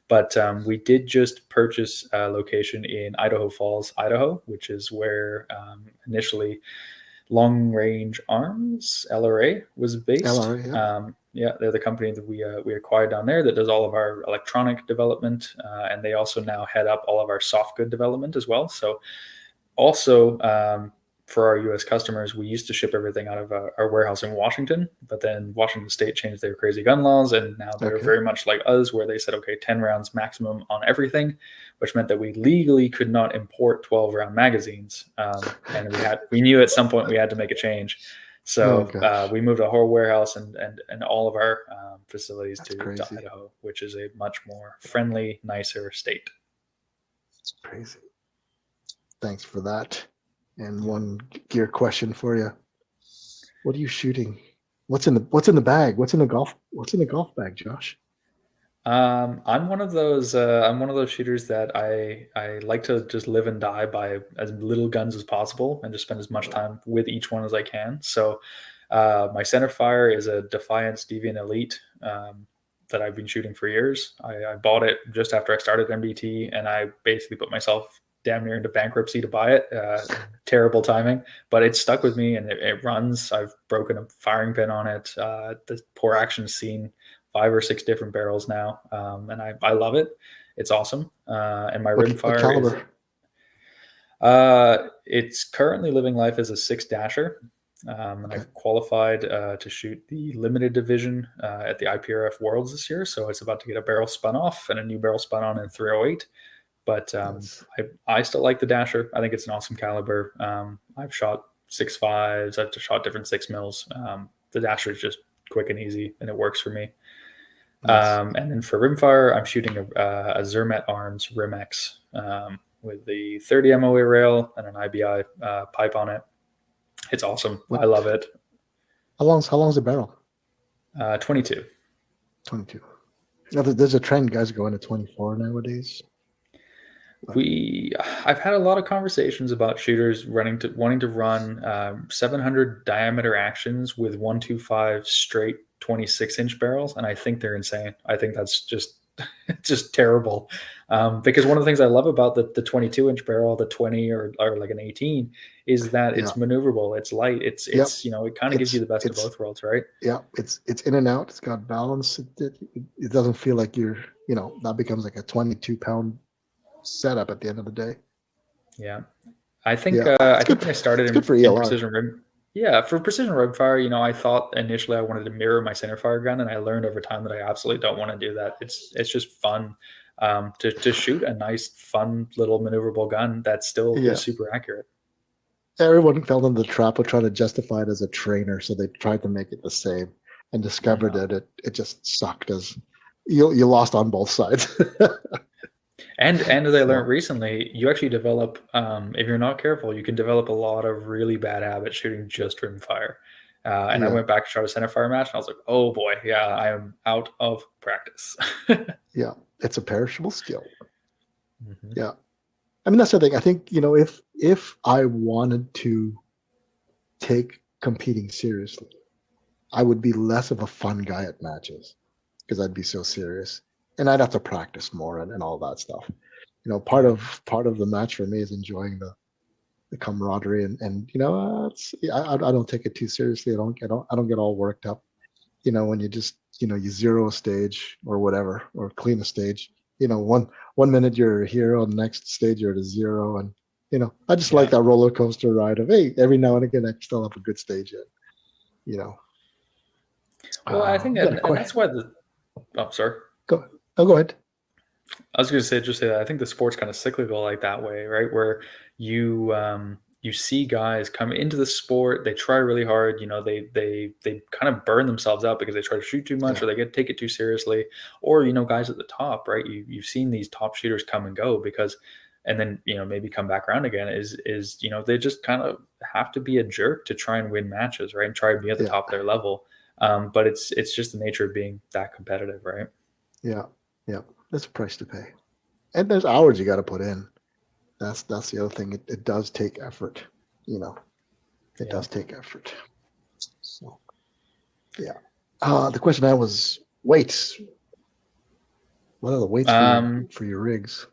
But we did just purchase a location in Idaho Falls, Idaho, which is where initially Long Range Arms (LRA) was based. LRA, yeah. Yeah, they're the company that we acquired down there that does all of our electronic development, and they also now head up all of our soft good development as well. So also, for our U.S. customers, we used to ship everything out of our warehouse in Washington, but then Washington State changed their crazy gun laws, and now they're very much like us, where they said, okay, 10 rounds maximum on everything, which meant that we legally could not import 12-round magazines, and we knew at some point we had to make a change. So we moved a whole warehouse and all of our facilities to Idaho, which is a much more friendly, nicer state. It's crazy. Thanks for that. And one gear question for you: what are you shooting? What's in the bag? What's in the golf bag, Josh? I'm one of those shooters that I like to just live and die by as little guns as possible and just spend as much time with each one as I can. So my centerfire is a Defiance Deviant Elite that I've been shooting for years. I bought it just after I started MDT, and I basically put myself damn near into bankruptcy to buy it. Terrible timing, but it stuck with me, and it runs. I've broken a firing pin on it. The Poor Action's seen 5 or 6 different barrels now, and I love it. It's awesome. And my Rimfire caliber? It's currently living life as a 6 dasher. And I've qualified to shoot the limited division at the IPRF Worlds this year, so it's about to get a barrel spun off and a new barrel spun on in 308. But I still like the dasher. I think it's an awesome caliber. I've shot 6.5s. I've shot different 6 mils. The dasher is just quick and easy, and it works for me. And then for rimfire, I'm shooting a Zermatt Arms Rim-X with the 30 MOA rail and an IBI pipe on it. It's awesome. I love it. How long's the barrel? 22. 22. Now, there's a trend, guys, going to 24 nowadays. I've had a lot of conversations about shooters wanting to run 700 diameter actions with 125 straight 26-inch barrels, and I think they're insane. I think that's just terrible. Because one of the things I love about the 22-inch barrel, the 20 or like an 18, is that it's maneuverable, it's light, it's it kind of gives you the best of both worlds, right? Yeah, it's in and out. It's got balance. It doesn't feel like you're that becomes like a 22-pound setup at the end of the day. Yeah, I think when I started in precision rim, for precision rimfire, I thought initially I wanted to mirror my centerfire gun, and I learned over time that I absolutely don't want to do that. It's just fun to shoot a nice, fun little maneuverable gun that's still is super accurate. Everyone fell into the trap of trying to justify it as a trainer, so they tried to make it the same and discovered that it just sucked. As you lost on both sides. And as I learned recently, you actually develop, if you're not careful, you can develop a lot of really bad habits shooting just rimfire. I went back to try a centerfire match, and I was like, oh boy, I am out of practice. Yeah, it's a perishable skill. Mm-hmm. Yeah. I mean, that's the thing. I think, if I wanted to take competing seriously, I would be less of a fun guy at matches because I'd be so serious. And I'd have to practice more and all that stuff. Part of the match for me is enjoying the camaraderie and I don't take it too seriously. I don't get all worked up. When you just you zero a stage or whatever, or clean a stage. One minute you're a hero, and the next stage you're at a 0, and I just like that roller coaster ride of, hey, every now and again I still have a good stage in. Well, I think and that's why sorry. Go ahead. I was going to say that I think the sport's kind of cyclical like that way, right? Where you see guys come into the sport, they try really hard, they kind of burn themselves out because they try to shoot too much, or they take it too seriously, or guys at the top, right? You've seen these top shooters come and go and then maybe come back around again. Is they just kind of have to be a jerk to try and win matches, right? And try to be at the top of their level. But it's just the nature of being that competitive, right? Yeah. That's a price to pay, and there's hours you got to put in. That's the other thing. It does take effort. it does take effort. So, yeah. The question I was weights. What are the weights for your rigs?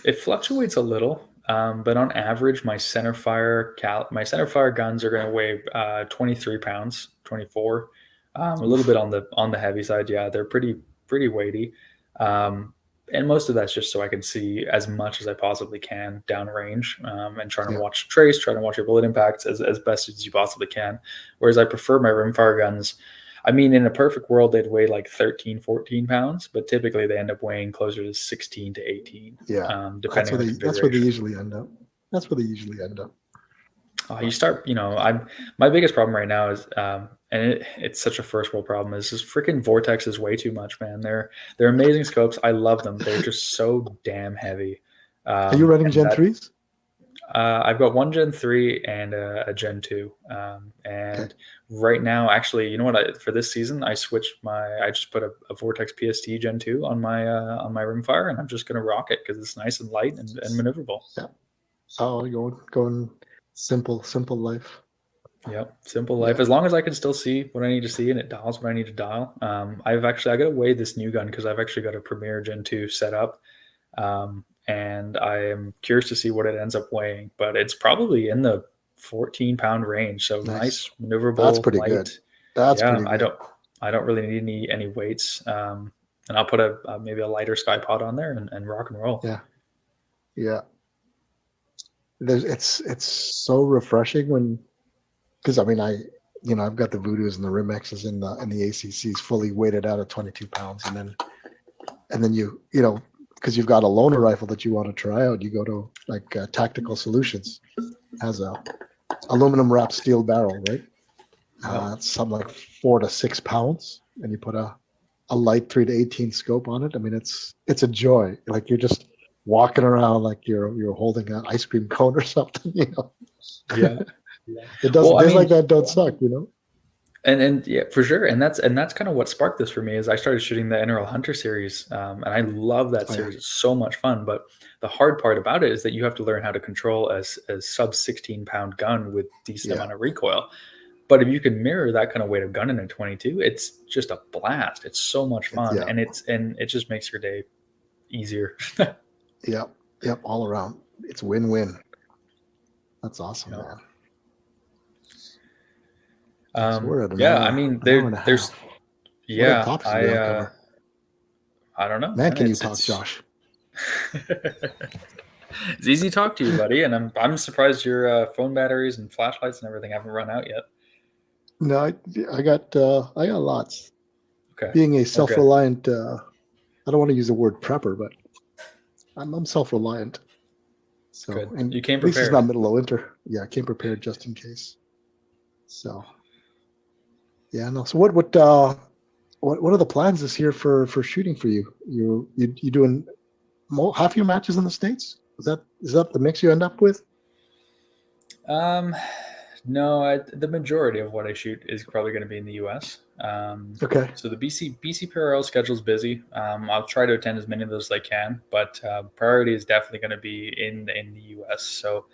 It fluctuates a little, but on average, my centerfire guns are going to weigh 23 pounds, 24. A little bit on the heavy side. Yeah, they're pretty weighty. And most of that's just so I can see as much as I possibly can downrange, and trying to watch trace, trying to watch your bullet impacts as best as you possibly can. Whereas I prefer my rimfire guns. I mean, in a perfect world, they'd weigh like 13, 14 pounds, but typically they end up weighing closer to 16 to 18. Yeah. Depending on the configuration. That's where they usually end up. You start, my biggest problem right now is, and it's such a first world problem, is this freaking Vortex is way too much, man. They're amazing scopes. I love them. They're just so damn heavy. Are you running Gen 3s? I've got one Gen 3 and a Gen 2. And right now, actually, you know what? For this season, I just put a Vortex PST Gen 2 on my Rimfire, and I'm just going to rock it because it's nice and light and maneuverable. Yeah. Oh, going simple life. Yep, simple life. As long as I can still see what I need to see and it dials what I need to dial. I got to weigh this new gun because I've actually got a Premier Gen 2 set up. And I am curious to see what it ends up weighing, but it's probably in the 14-pound range. So nice maneuverable. That's pretty good. That's pretty good. I don't really need any weights. And I'll put maybe a lighter sky pod on there and rock and roll. Yeah. Yeah. It's so refreshing because I mean, I've got the Voodoos and the Rimexes and the ACCs fully weighted out at 22 pounds. And then you because you've got a loaner rifle that you want to try out, you go to like Tactical Solutions, has a aluminum wrapped steel barrel, right? It's something like 4 to 6 pounds, and you put a light 3 to 18 scope on it. I mean, it's a joy. Like you're just walking around like you're holding an ice cream cone or something, Yeah. It doesn't. Things like that don't suck, And yeah, for sure. And that's kind of what sparked this for me is I started shooting the NRL Hunter series. And I love that series. It's so much fun. But the hard part about it is that you have to learn how to control a sub 16-pound gun with decent amount of recoil. But if you can mirror that kind of weight of gun in a 22, it's just a blast. It's so much fun. And it just makes your day easier. Yep. All around. It's win-win. That's awesome, man. I mean, there's I don't know. Man, can you talk, Josh? It's easy to talk to you, buddy, and I'm surprised your phone batteries and flashlights and everything haven't run out yet. No, I got lots. Okay. Being a self-reliant, I don't want to use the word prepper, but I'm self-reliant. So, good. And you came prepared. At least it's not middle of winter. Yeah, I came prepared just in case. So, yeah, no. So what are the plans this year for shooting for you? You doing half your matches in the States? Is that the mix you end up with? No, the majority of what I shoot is probably going to be in the U.S. Okay. So the BCPRL schedule is busy. I'll try to attend as many of those as I can, but priority is definitely going to be in the U.S. So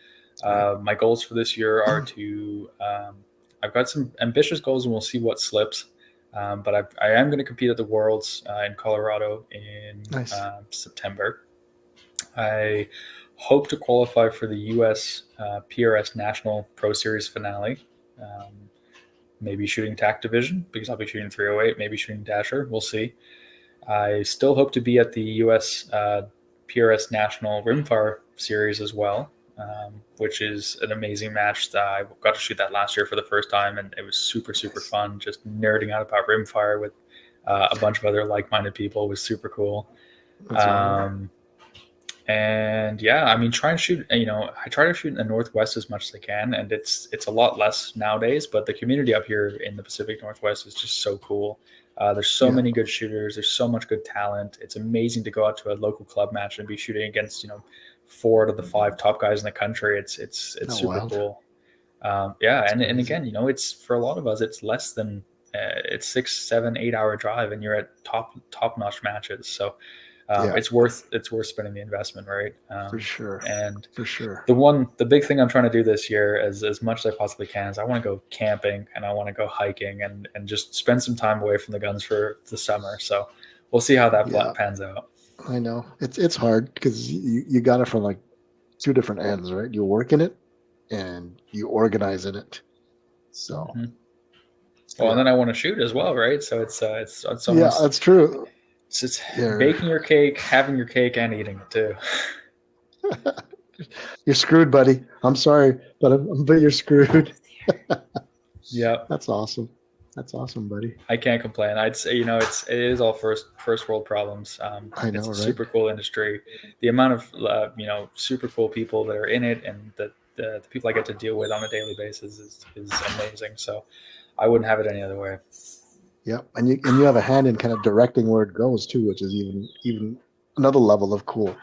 my goals for this year are to I've got some ambitious goals, and we'll see what slips. But I am going to compete at the Worlds in Colorado in September. I hope to qualify for the U.S. PRS National Pro Series finale. Maybe shooting TAC division because I'll be shooting 308, maybe shooting Dasher. We'll see. I still hope to be at the U.S. PRS National Rimfire Series as well, which is an amazing match. I got to shoot that last year for the first time, and it was super, super fun. Just nerding out about Rimfire with a bunch of other like-minded people was super cool. And yeah, I mean, I try to shoot in the Northwest as much as I can, and it's a lot less nowadays, but the community up here in the Pacific Northwest is just so cool. There's so many good shooters. There's so much good talent. It's amazing to go out to a local club match and be shooting against, 4 out of the 5 top guys in the country. It's super cool. And again, it's for a lot of us, it's less than it's 6, 7, 8 hour drive, and you're at top notch matches. So it's worth spending the investment, right? For sure. And for sure. The big thing I'm trying to do this year, as much as I possibly can, is I want to go camping and I want to go hiking and just spend some time away from the guns for the summer. So we'll see how that pans out. I know it's hard because you got it from like two different ends, right? You work in it and you organize in it. So, well, and then I want to shoot as well, right? So it's almost, that's true. It's baking your cake, having your cake, and eating it too. You're screwed, buddy. I'm sorry, but you're screwed. Yeah, that's awesome. That's awesome, buddy. I can't complain. I'd say it is all first world problems. I know, it's a right? super cool industry. The amount of super cool people that are in it, and the people I get to deal with on a daily basis is amazing. So I wouldn't have it any other way. Yep, and you have a hand in kind of directing where it goes too, which is even another level of cool.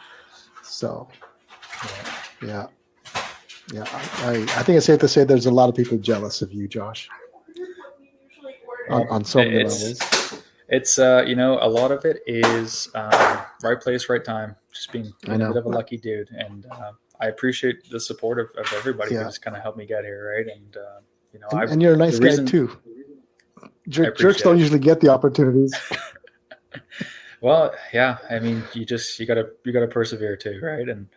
So, yeah. I think it's safe to say there's a lot of people jealous of you, Josh. On so many levels. It's a lot of it is right place, right time. Just being a bit of a lucky dude, and I appreciate the support of everybody who just kind of helped me get here, right? And and you're a nice guy too. Jerks don't usually get the opportunities. Well, yeah. I mean, you gotta persevere too, right? And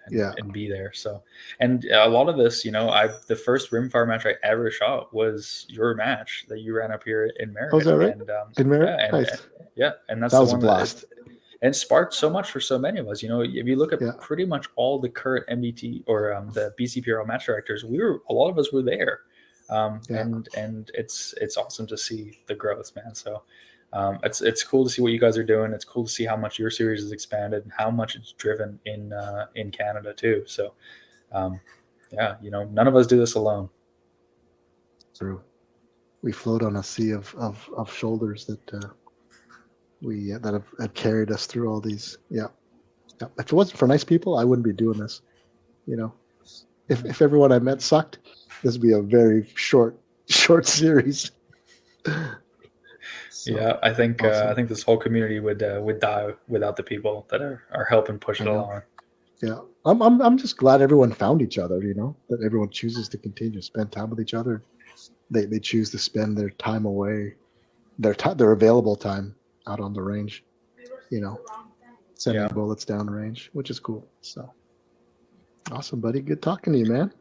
be there. So, and a lot of this, the first Rimfire match I ever shot was your match that you ran up here in Merritt. Oh, is that right? And, in Merritt, nice. And that's that was a blast. And sparked so much for so many of us. If you look at pretty much all the current MDT or the BCPRL match directors, a lot of us were there. And it's awesome to see the growth, man. So it's cool to see what you guys are doing. It's cool to see how much your series has expanded and how much it's driven in Canada too. So none of us do this alone. True. We float on a sea of shoulders that have carried us through all these. Yeah. If it wasn't for nice people, I wouldn't be doing this. If everyone I met sucked, this would be a very short series. So, yeah, I think awesome. I think this whole community would die without the people that are helping push it along. Yeah, I'm just glad everyone found each other. That everyone chooses to continue to spend time with each other. They choose to spend their time away, their available time out on the range. Sending bullets down range, which is cool. So awesome, buddy. Good talking to you, man.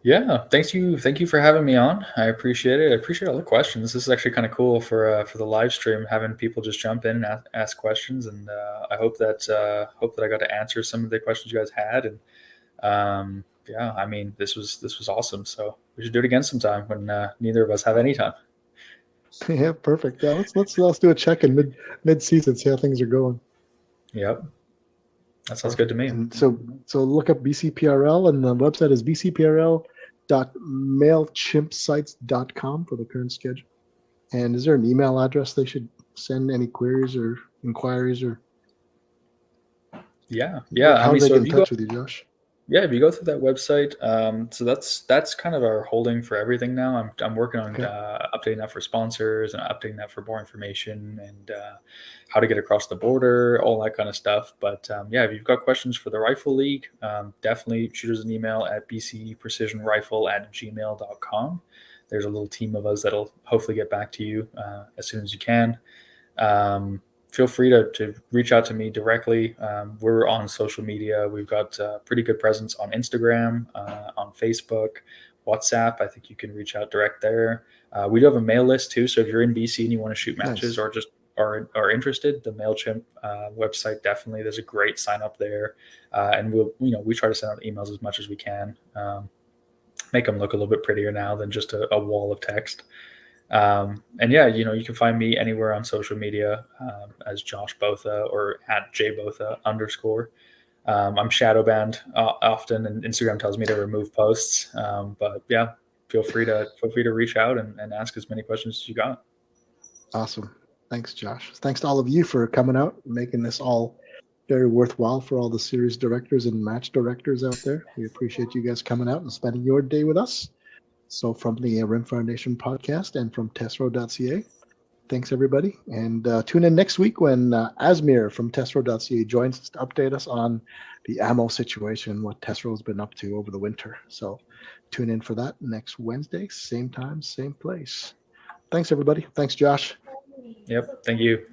Yeah, thank you for having me on. I appreciate it. I appreciate all the questions. This is actually kind of cool for the live stream, having people just jump in and ask questions. And I hope that I got to answer some of the questions you guys had. And I mean, this was awesome. So we should do it again sometime when neither of us have any time. Yeah, perfect. Yeah, let's do a check in mid season, see how things are going. Yep. That sounds good to me. And so look up BCPRL, and the website is bcprl.mailchimpsites.com for the current schedule. And is there an email address they should send any queries or inquiries or? Yeah. How do they get in touch with you, Josh? Yeah, if you go through that website, so that's kind of our holding for everything now. I'm working on updating that for sponsors and updating that for more information and how to get across the border, all that kind of stuff. But if you've got questions for the Rifle League, definitely shoot us an email at bcprecisionrifle@gmail.com. There's a little team of us that'll hopefully get back to you as soon as you can. Feel free to reach out to me directly. We're on social media. We've got pretty good presence on Instagram, on Facebook, WhatsApp. I think you can reach out direct there. We do have a mail list too. So if you're in BC and you want to shoot matches or just are interested, the MailChimp website, definitely, there's a great sign up there. And we try to send out emails as much as we can, make them look a little bit prettier now than just a wall of text. You can find me anywhere on social media as Josh Botha or at @jbotha_. I'm shadow banned often, and Instagram tells me to remove posts. But yeah, feel free to reach out and ask as many questions as you got. Awesome. Thanks, Josh. Thanks to all of you for coming out and making this all very worthwhile for all the series directors and match directors out there. We appreciate you guys coming out and spending your day with us. So from the Rimfire Nation Podcast and from Tesro.ca, Thanks, everybody. And tune in next week when Asmir from Tesro.ca joins us to update us on the ammo situation, what Tesro's been up to over the winter. So tune in for that next Wednesday, same time, same place. Thanks, everybody. Thanks, Josh. Yep. Thank you.